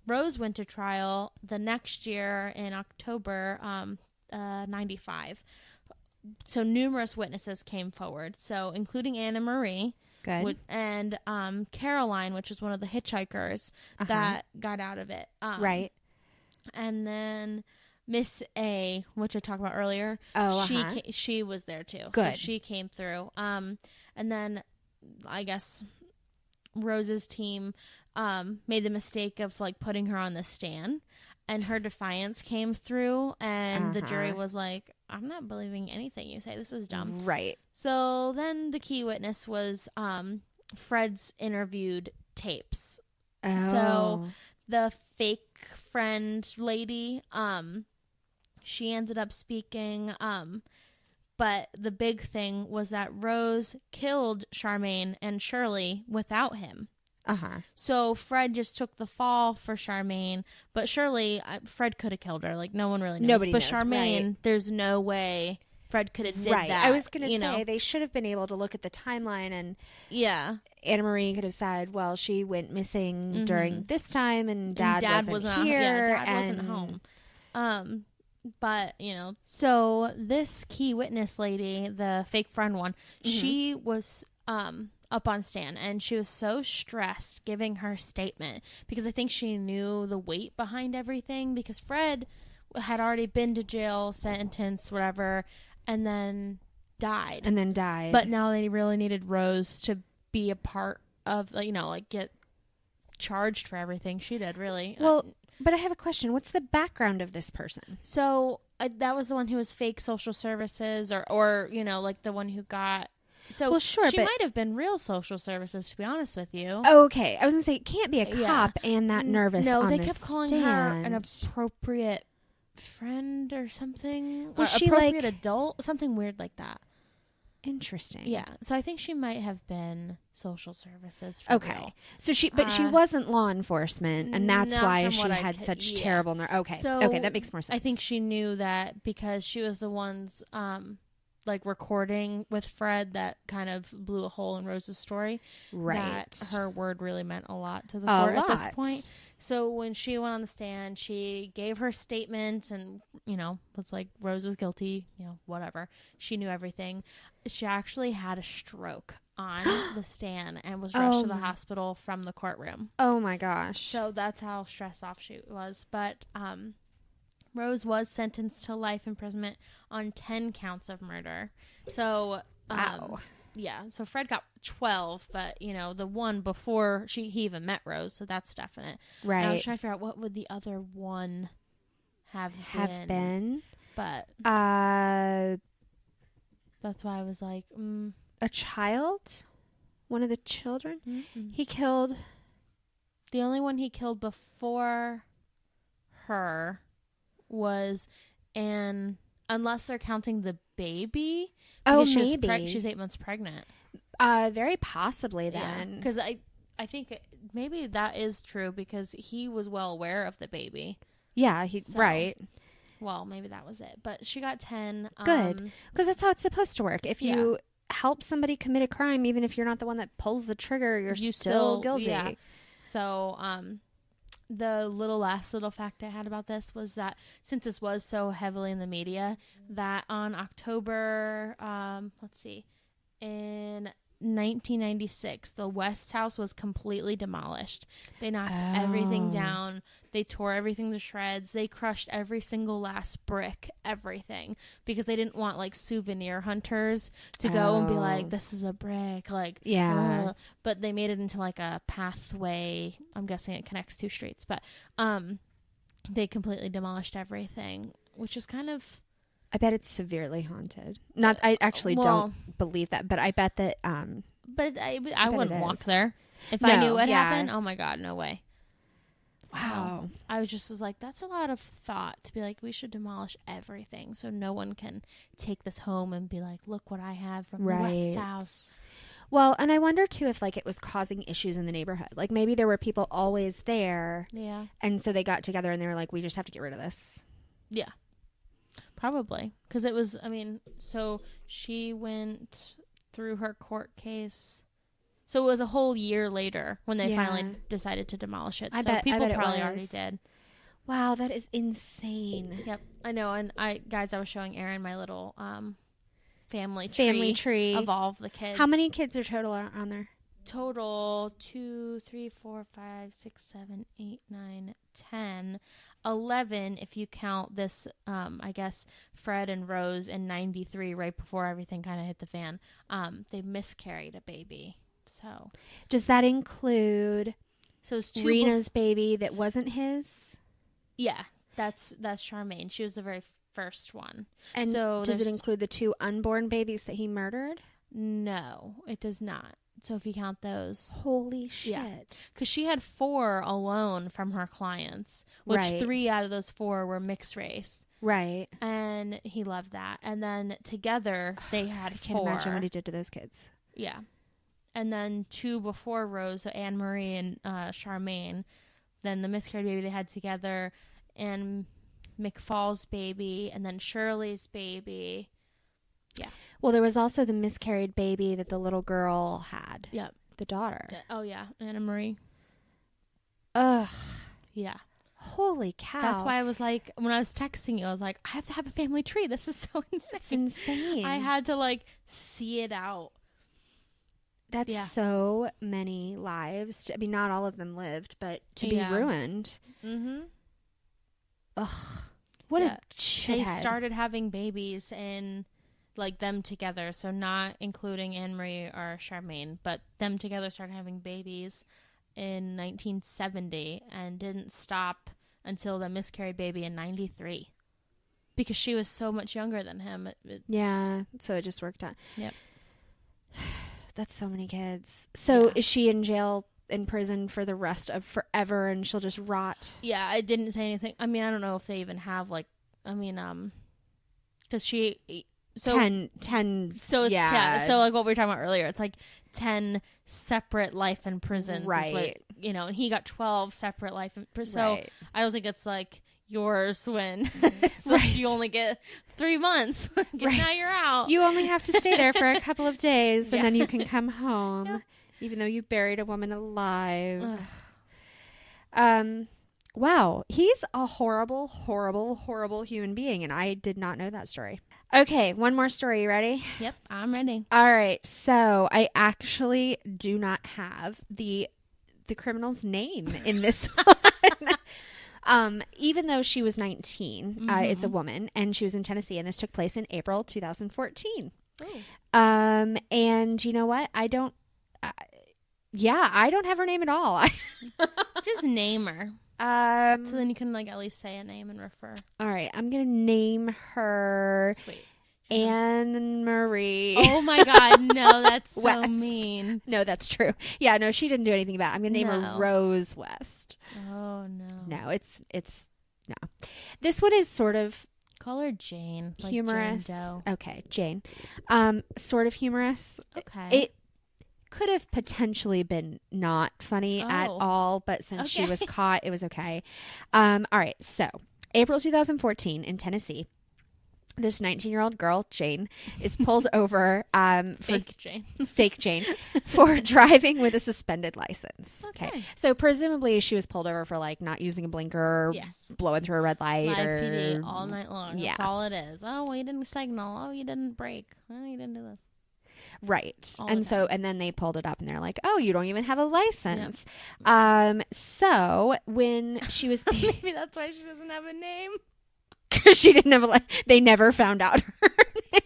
Rose went to trial the next year in October 95. So numerous witnesses came forward, so including Anna Marie. Good. And Caroline, which is one of the hitchhikers that got out of it. Right. And then Miss A, which I talked about earlier, she was there too. Good. So she came through. And then I guess Rose's team made the mistake of like putting her on the stand, and her defiance came through, and the jury was like, I'm not believing anything you say. This is dumb. Right. So then the key witness was Fred's interviewed tapes. Oh. So the fake friend lady, she ended up speaking, but the big thing was that Rose killed Charmaine and Shirley without him. So Fred just took the fall for Charmaine, but Shirley, Fred could have killed her. Like, no one really knows. Nobody but knows, Charmaine, right. There's no way Fred could have did that. I was going to say, know? they should have been able to look at the timeline, and Anna Marie could have said, well, she went missing during this time, and Dad wasn't here. Dad wasn't home. But, so this key witness lady, the fake friend one, she was up on stand, and she was so stressed giving her statement, because I think she knew the weight behind everything, because Fred had already been to jail, sentenced, whatever, and then died. But now they really needed Rose to be a part of, get charged for everything she did, really. Well, but I have a question. What's the background of this person? So that was the one who was fake social services, or like the one who got... So well, sure, she might have been real social services, to be honest with you. Okay. I was going to say, it can't be a cop and that nervous on the stand. No, they kept calling her an appropriate friend or something. Was or she appropriate adult? Something weird like that. Interesting. Yeah. So I think she might have been social services. For Okay. real. So she wasn't law enforcement, and that's not why from she what I had could- such yeah. terrible Okay. So Okay, that makes more sense. I think she knew that because she was the ones like recording with Fred that kind of blew a hole in Rose's story. right. That her word really meant a lot to the A court at this lot. point. So when she went on the stand, she gave her statements and, was like, Rose is guilty, whatever. She knew everything. She actually had a stroke on the stand and was rushed to the hospital from the courtroom. Oh my gosh. So that's how stressed off she was. But Rose was sentenced to life imprisonment on 10 counts of murder. So, wow. Yeah. So Fred got 12, but, the one before he even met Rose. So that's definite. Right. And I was trying to figure out what would the other one have been. But that's why I was like, a child? One of the children? mm-mm. He killed. The only one he killed before her was Anne, unless they're counting the baby. Oh, Maybe. she she's 8 months pregnant. Very possibly then. Because I think maybe that is true because he was well aware of the baby. Yeah, So, right. Well, maybe that was it. But she got 10. Good. Because that's how it's supposed to work. If you help somebody commit a crime, even if you're not the one that pulls the trigger, you're still guilty. Yeah. So, the last little fact I had about this was that since this was so heavily in the media, that on October, in 1996, the West House was completely demolished. They knocked everything down. They tore everything to shreds. They crushed every single last brick, everything, because they didn't want like souvenir hunters to go and be like, this is a brick. Like, yeah. But they made it into like a pathway. I'm guessing it connects two streets, but they completely demolished everything, which is kind of. I bet it's severely haunted. Not, I actually don't believe that, but I bet that. But I wouldn't walk there if No, I knew what yeah. happened. Oh my God, no way. Wow. So I was like, that's a lot of thought to be like, we should demolish everything so no one can take this home and be like, look what I have from the West House. Well, and I wonder too if like it was causing issues in the neighborhood. Like maybe there were people always there. Yeah. And so they got together and they were like, we just have to get rid of this. Yeah. Probably. Because it was, so she went through her court case. So it was a whole year later when they finally decided to demolish it. I So bet people it probably was. already did. Wow, that is insane. Yep. I know. And I was showing Erin my little family tree of all of the kids. How many kids are total on there? Total 2, 3, 4, 5, 6, 7, 8, 9, 10, 11 if you count this, I guess, Fred and Rose in 93 right before everything kind of hit the fan. They miscarried a baby. So does that include it's Rena's baby that wasn't his? Yeah, that's Charmaine. She was the very first one. And so does it include the 2 unborn babies that he murdered? No, it does not. So if you count those. Holy shit. Because she had 4 alone from her clients, which 3 out of those 4 were mixed race. Right. And he loved that. And then together they had 4. I can't imagine what he did to those kids. Yeah. And then 2 before Rose, so Anne Marie and Charmaine. Then the miscarried baby they had together, and McFall's baby, and then Shirley's baby. Yeah. Well, there was also the miscarried baby that the little girl had. Yep. The daughter. Oh, yeah. Anna Marie. Ugh. Yeah. Holy cow. That's why I was like, when I was texting you, I was like, I have to have a family tree. This is so insane. It's insane. I had to like see it out. That's so many lives. I mean, not all of them lived, but to be ruined. Mm-hmm. Ugh. What a shithead. They started having babies and like them together. So not including Anne-Marie or Charmaine, but them together started having babies in 1970 and didn't stop until the miscarried baby in 93. Because she was so much younger than him. Yeah. So it just worked out. Yep. That's so many kids. So is she in jail, in prison for the rest of forever, and she'll just rot? Yeah, I didn't say anything. I mean, I don't know if they even have like, because So 10 So it's, yeah. So like what we were talking about earlier, it's like 10 separate life in prisons. Right. Is what, you know, and he got 12 separate life in prisons. So Right. I don't think it's like yours when it's like Right. you only get 3 months. Like, Right. now you're out. You only have to stay there for a couple of days, and Yeah. then you can come home, Yeah. even though you buried a woman alive. Ugh. Wow, he's a horrible, horrible, horrible human being, and I did not know that story. Okay, one more story. You ready? Yep, I'm ready. All right, so I actually do not have the criminal's name in this one. Even though she was 19, it's a woman, and she was in Tennessee, and this took place in April 2014. Oh. And you know what? I don't have her name at all. Just name her. So then you can like at least say a name and refer. All right, I'm gonna name her Sweet. Anne Marie. Oh my God, no, that's so West. mean. No, that's true. Yeah, no, she didn't do anything bad. I'm gonna name No. her Rose West. Oh no. No, it's no. This one is sort of Call her Jane. Like humorous. Jane Doe. Okay, Jane. Sort of humorous. Okay. It could have potentially been not funny at Oh. all, but since she Okay. was caught, it was okay. All right, so April 2014 in Tennessee, this 19-year-old girl, Jane, is pulled over for Fake Jane. fake Jane for driving with a suspended license. Okay. So presumably she was pulled over for like not using a blinker, Yes. blowing through a red light, Live or PD all night long. Yeah. That's all it is. Oh, well, you didn't signal. Oh, you didn't brake. Oh, you didn't do this. right. All And the so, time. and then they pulled it up and they're like, "Oh, you don't even have a license." So when she was, Maybe that's why she doesn't have a name. because she didn't have a, they never found out her name.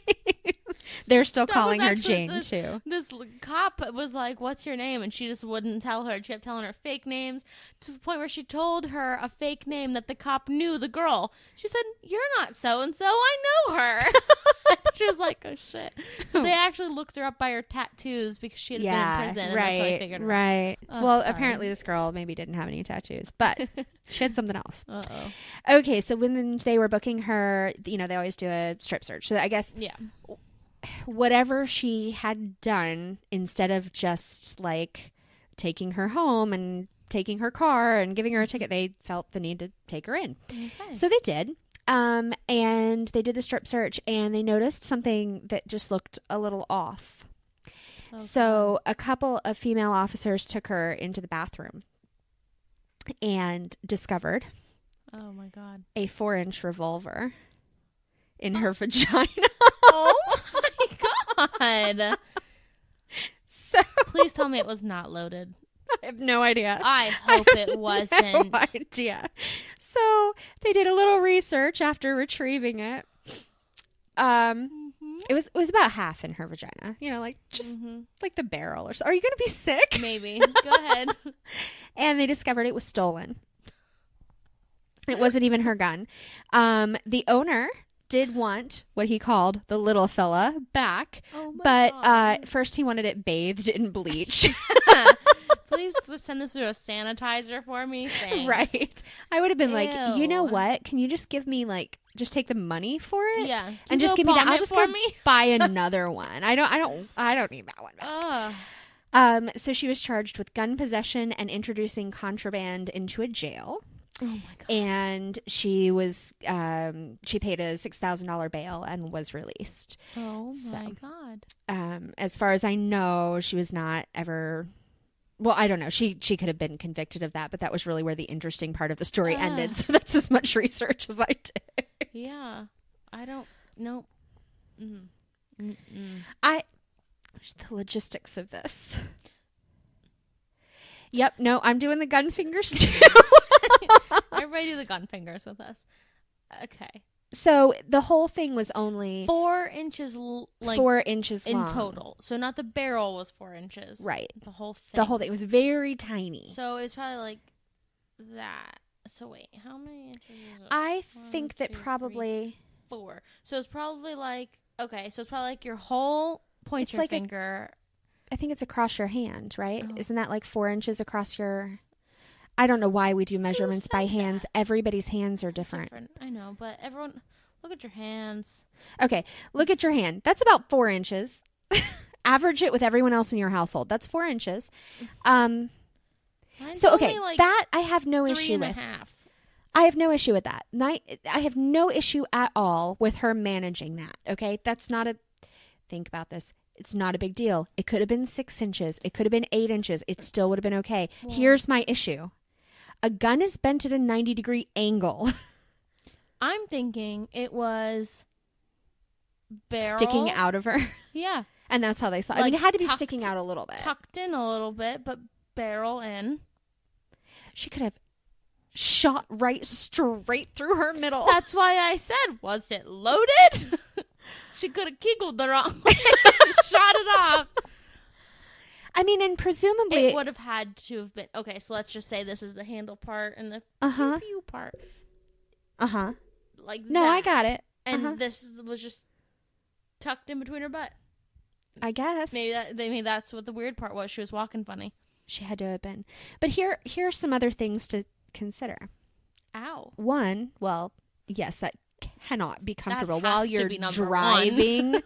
They're still That calling was her actually Jane too. This cop was like, "What's your name?" And she just wouldn't tell her. She kept telling her fake names to the point where she told her a fake name that the cop knew the girl. She said, "You're not so and so. I know her." She was like, "Oh shit!" So they actually looked her up by her tattoos because she had been in prison. And that's how they figured her out. right. Oh, Well, sorry. apparently this girl maybe didn't have any tattoos, but she had something else. Uh-oh. Okay, so when they were booking her, you know, they always do a strip search. So I guess Yeah. whatever she had done, instead of just like taking her home and taking her car and giving her a ticket, they felt the need to take her in. Okay. So they did. And they did the strip search, and they noticed something that just looked a little off. Okay. So a couple of female officers took her into the bathroom and discovered Oh my God. a 4-inch revolver in her vagina. Oh my God. So Please tell me it was not loaded. I have no idea. I hope it wasn't. No idea. So they did a little research after retrieving it. It was about half in her vagina. You know, like just like the barrel or so. Are you going to be sick? Maybe. Go ahead. And they discovered it was stolen. It wasn't even her gun. The owner did want what he called the little fella back, Oh my but God. first he wanted it bathed in bleach. Please send this through a sanitizer for me. Thanks. Right. I would have been like, you know Ew. what? Can you just give me like, just take the money for it? Yeah. Can And you just go give me that. bomb I'll it just for go me. buy another one. I don't need that one back. Ugh. So she was charged with gun possession and introducing contraband into a jail. Oh my God. And she was, she paid a $6,000 bail and was released. Oh my So. God. As far as I know, she was not ever. Well, I don't know. She could have been convicted of that, but that was really where the interesting part of the story ended. So that's as much research as I did. Yeah. I don't. Nope. Mm-mm. The logistics of this. Yep. No, I'm doing the gun fingers too. Everybody do the gun fingers with us. Okay. So the whole thing was only 4 inches, like 4 inches in long. total. So not the barrel was 4 inches. Right. The whole thing. The whole thing was very tiny. So it was probably like that. So wait, how many inches is it? I 1, think that 2, 3, probably 4. So it's probably like, okay, so it's probably like your whole It's pointer like finger. I think it's across your hand, right? Oh. Isn't that like 4 inches across your? I don't know why we do measurements by said hands. that? Everybody's hands are different. I know, but everyone, Look at your hands. Okay, look at your hand. That's about 4 inches. Average it with everyone else in your household. That's 4 inches. Mine's So, okay, only, like, that I have no 3 issue and a with. half. I have no issue with that. I have no issue at all with her managing that. Okay, that's not a. Think about this. It's not a big deal. It could have been 6 inches. It could have been 8 inches. It still would have been okay. Well, Here's my issue. A gun is bent at a 90-degree angle. I'm thinking it was barrel. Sticking out of her. Yeah. And that's how they saw it. Like, I mean, it had to be tucked- sticking out a little bit. Tucked in a little bit, but barrel in. She could have shot right straight through her middle. That's why I said, was it loaded? She could have keggled the wrong way. Shot it off. I mean, and presumably It would have had to have been. Okay, so let's just say this is the handle part and the pew part. Uh-huh. Like No, that. I got it. And this was just tucked in between her butt. I guess. Maybe that's what the weird part was. She was walking funny. She had to have been. But here's some other things to consider. Ow. One, well, yes, that cannot be comfortable That has while to you're be number driving.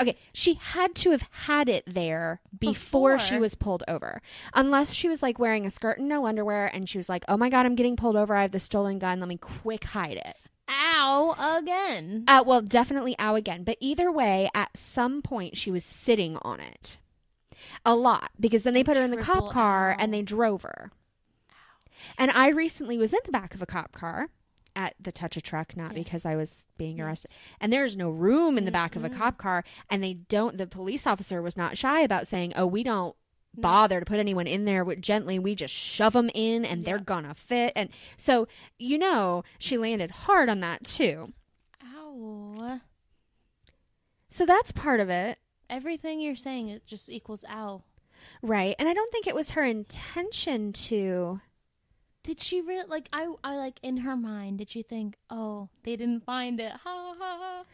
Okay, she had to have had it there before she Before. was pulled over. Unless she was like wearing a skirt and no underwear and she was like, "Oh my god, I'm getting pulled over. I have the stolen gun. Let me quick hide it." Ow again. Well, definitely ow again. But either way, at some point she was sitting on it. A lot. Because then they put her in the cop triple car ow. and they drove her. And I recently was in the back of a cop car at the Touch a Truck, not because I was being arrested. And there's no room in the back of a cop car. And the police officer was not shy about saying, "Oh, we don't bother to put anyone in there gently. We just shove them in and they're gonna fit." And so, she landed hard on that too. Ow. So that's part of it. Everything you're saying, it just equals ow. Right. And I don't think it was her intention to. Did she really, like, I like, in her mind, did she think, oh, they didn't find it, ha, ha,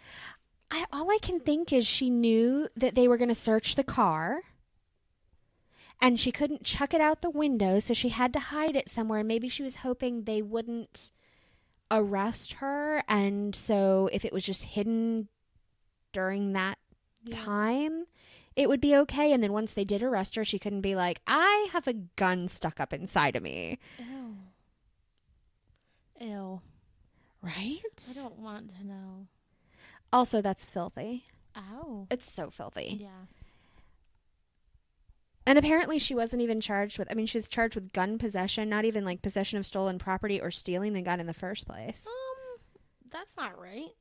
ha. All I can think is she knew that they were going to search the car and she couldn't chuck it out the window, so she had to hide it somewhere. And maybe she was hoping they wouldn't arrest her. And so if it was just hidden during that time, it would be okay. And then once they did arrest her, she couldn't be like, "I have a gun stuck up inside of me." Ew. Right? I don't want to know. Also, that's filthy. Ow. It's so filthy. Yeah. And apparently she wasn't even charged with, she was charged with gun possession, not even like possession of stolen property or stealing the gun in the first place. That's not right.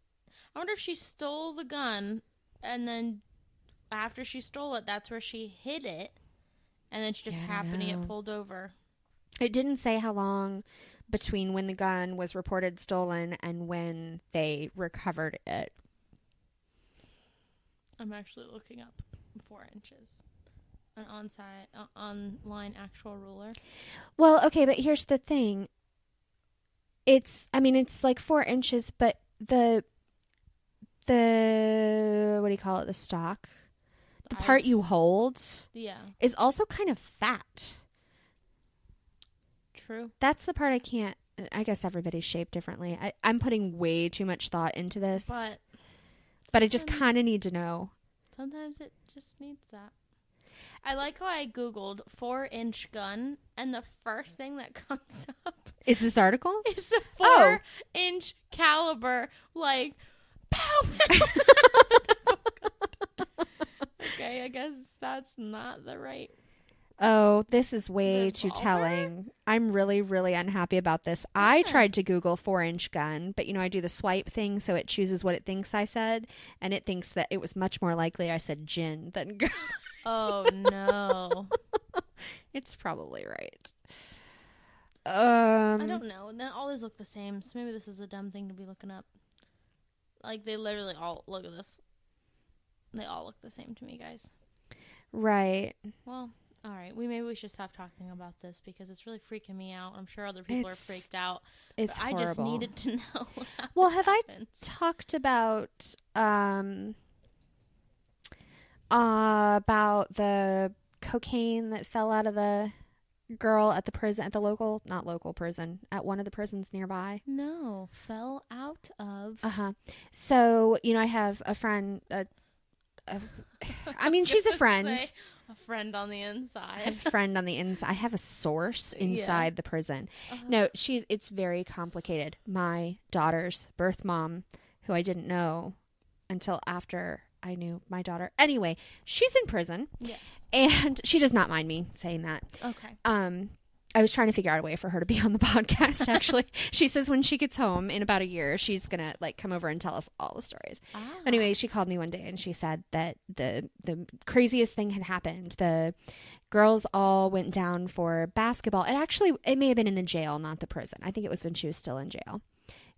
I wonder if she stole the gun and then after she stole it, that's where she hid it. And then she just happened to get pulled over. It didn't say how long between when the gun was reported stolen and when they recovered it. I'm actually looking up 4 inches. An online actual ruler. Well, okay, but here's the thing. It's like 4 inches, but the what do you call it? The stock, the part you hold, is also kind of fat. True. That's the part I can't. I guess everybody's shaped differently. I'm putting way too much thought into this, but I just kind of need to know. Sometimes it just needs that. I like how I Googled 4-inch gun, and the first thing that comes up is this article. Is the 4-inch caliber, like, pow, pow. Okay, I guess that's not the right. Oh, this is way too Revolver? telling. I'm really, really unhappy about this. I tried to Google 4-inch gun, but I do the swipe thing, so it chooses what it thinks I said, and it thinks that it was much more likely I said gin than gun. Oh, no. It's probably right. I don't know. They always look the same, so maybe this is a dumb thing to be looking up. Like, they literally all, look at this. They all look the same to me, guys. Right. Well, all right. Maybe we should stop talking about this because it's really freaking me out. I'm sure other people are freaked out. It's horrible. I just needed to know. Well, have I talked about the cocaine that fell out of the girl at the prison, at the local, not local prison, at one of the prisons nearby? No, fell out of. So, I have a friend, I mean, she's a friend. Say, a friend on the I inside. have a friend on the inside. I have a source inside the prison. No, it's very complicated. My daughter's birth mom, who I didn't know until after I knew my daughter. Anyway, she's in prison. Yes. And she does not mind me saying that. Okay. I was trying to figure out a way for her to be on the podcast, actually. She says when she gets home in about a year, she's going to like come over and tell us all the stories. Anyway, she called me one day and she said that the craziest thing had happened. The girls all went down for basketball. It may have been in the jail, not the prison. I think it was when she was still in jail.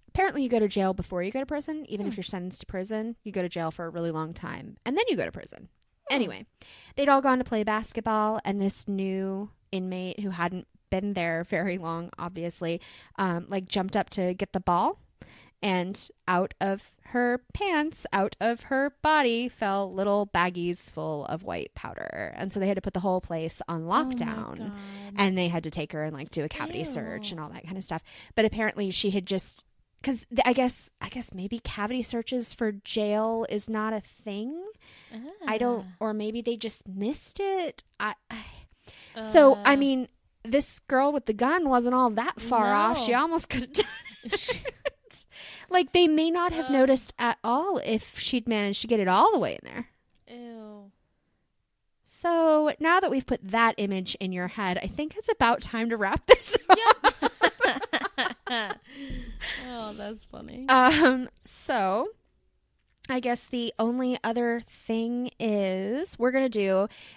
Apparently you go to jail before you go to prison. Even if you're sentenced to prison, you go to jail for a really long time and then you go to prison. Anyway, they'd all gone to play basketball, and this new inmate who hadn't been there very long, obviously, jumped up to get the ball, and out of her pants, out of her body, fell little baggies full of white powder. And so they had to put the whole place on lockdown, and they had to take her and like do a cavity search and all that kind of stuff. But apparently she had just, because I guess maybe cavity searches for jail is not a thing. Or maybe they just missed it. So, I mean, this girl with the gun wasn't all that far off. She almost could have done it. Like, they may not have noticed at all if she'd managed to get it all the way in there. Ew. So, now that we've put that image in your head, I think it's about time to wrap this up. Yep. Oh, that's funny. So I guess the only other thing is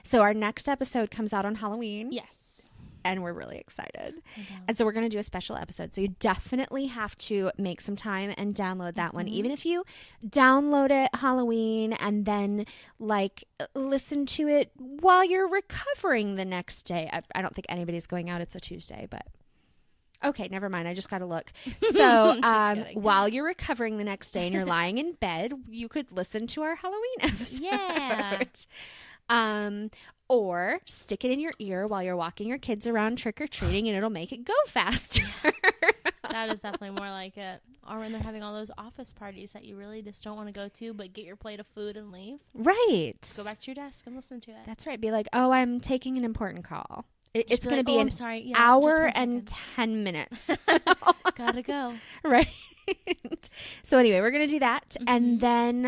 so our next episode comes out on Halloween. Yes. And we're really excited. And so we're going to do a special episode. So you definitely have to make some time and download that one. Even if you download it Halloween and then like listen to it while you're recovering the next day. I don't think anybody's going out. It's a Tuesday, but okay, never mind. I just got to look. So while you're recovering the next day and you're lying in bed, you could listen to our Halloween episode. Yeah. Or stick it in your ear while you're walking your kids around trick-or-treating and it'll make it go faster. That is definitely more like it. Or when they're having all those office parties that you really just don't want to go to, but get your plate of food and leave. Right. Just go back to your desk and listen to it. That's right. Be like, oh, I'm taking an important call. It's going to be an Yeah, hour and 10 minutes. Gotta go. Right. So anyway, we're going to do that. And then,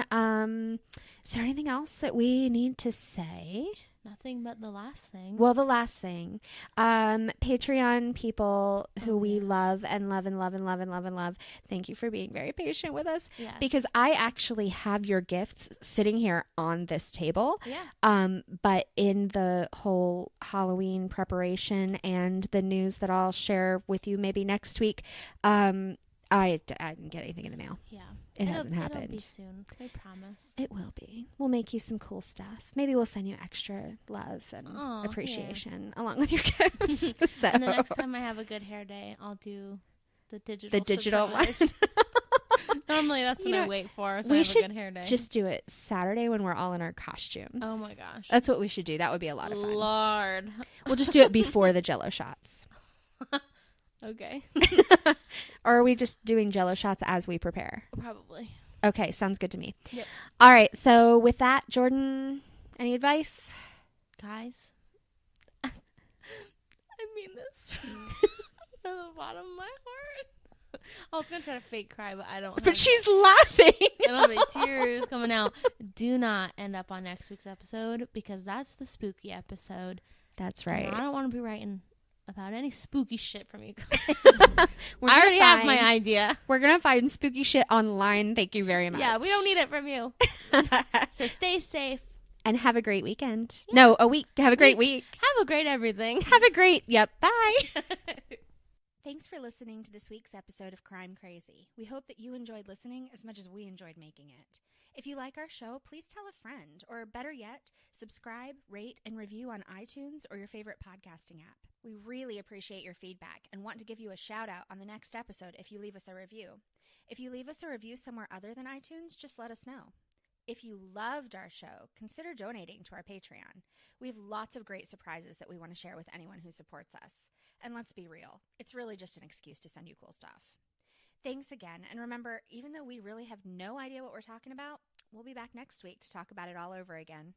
is there anything else that we need to say? Nothing but the last thing. Well, the last thing. Patreon people who we love and love and love and love and love and love. Thank you for being very patient with us. Yes. Because I actually have your gifts sitting here on this table. Yeah. But in the whole Halloween preparation and the news that I'll share with you maybe next week, I didn't get anything in the mail. Yeah. It hasn't happened. It'll be soon. I promise. It will be. We'll make you some cool stuff. Maybe we'll send you extra love and appreciation along with your gifts. So. And the next time I have a good hair day, I'll do the digital one. Normally that's what I wait for. So we I have should a good hair day. just do it Saturday when we're all in our costumes. Oh my gosh. That's what we should do. That would be a lot of fun. Lord. We'll just do it before the Jell-O shots. Okay. Or are we just doing Jell-O shots as we prepare? Probably. Okay, sounds good to me. Yep. All right, so with that, Jordan, any advice? Guys, I mean this from the bottom of my heart. I was going to try to fake cry, but I don't. But she's laughing. I don't have any tears coming out. Do not end up on next week's episode because that's the spooky episode. That's right. And I don't want to be writing about any spooky shit from you guys. I already have my idea. We're going to find spooky shit online. Thank you very much. Yeah, we don't need it from you. So stay safe. And have a great weekend. Yeah. No, a week. Have a great week. Have a great everything. Have a great, bye. Thanks for listening to this week's episode of Crime Crazy. We hope that you enjoyed listening as much as we enjoyed making it. If you like our show, please tell a friend, or better yet, subscribe, rate, and review on iTunes or your favorite podcasting app. We really appreciate your feedback and want to give you a shout out on the next episode if you leave us a review. If you leave us a review somewhere other than iTunes, just let us know. If you loved our show, consider donating to our Patreon. We have lots of great surprises that we want to share with anyone who supports us. And let's be real, it's really just an excuse to send you cool stuff. Thanks again, and remember, even though we really have no idea what we're talking about, we'll be back next week to talk about it all over again.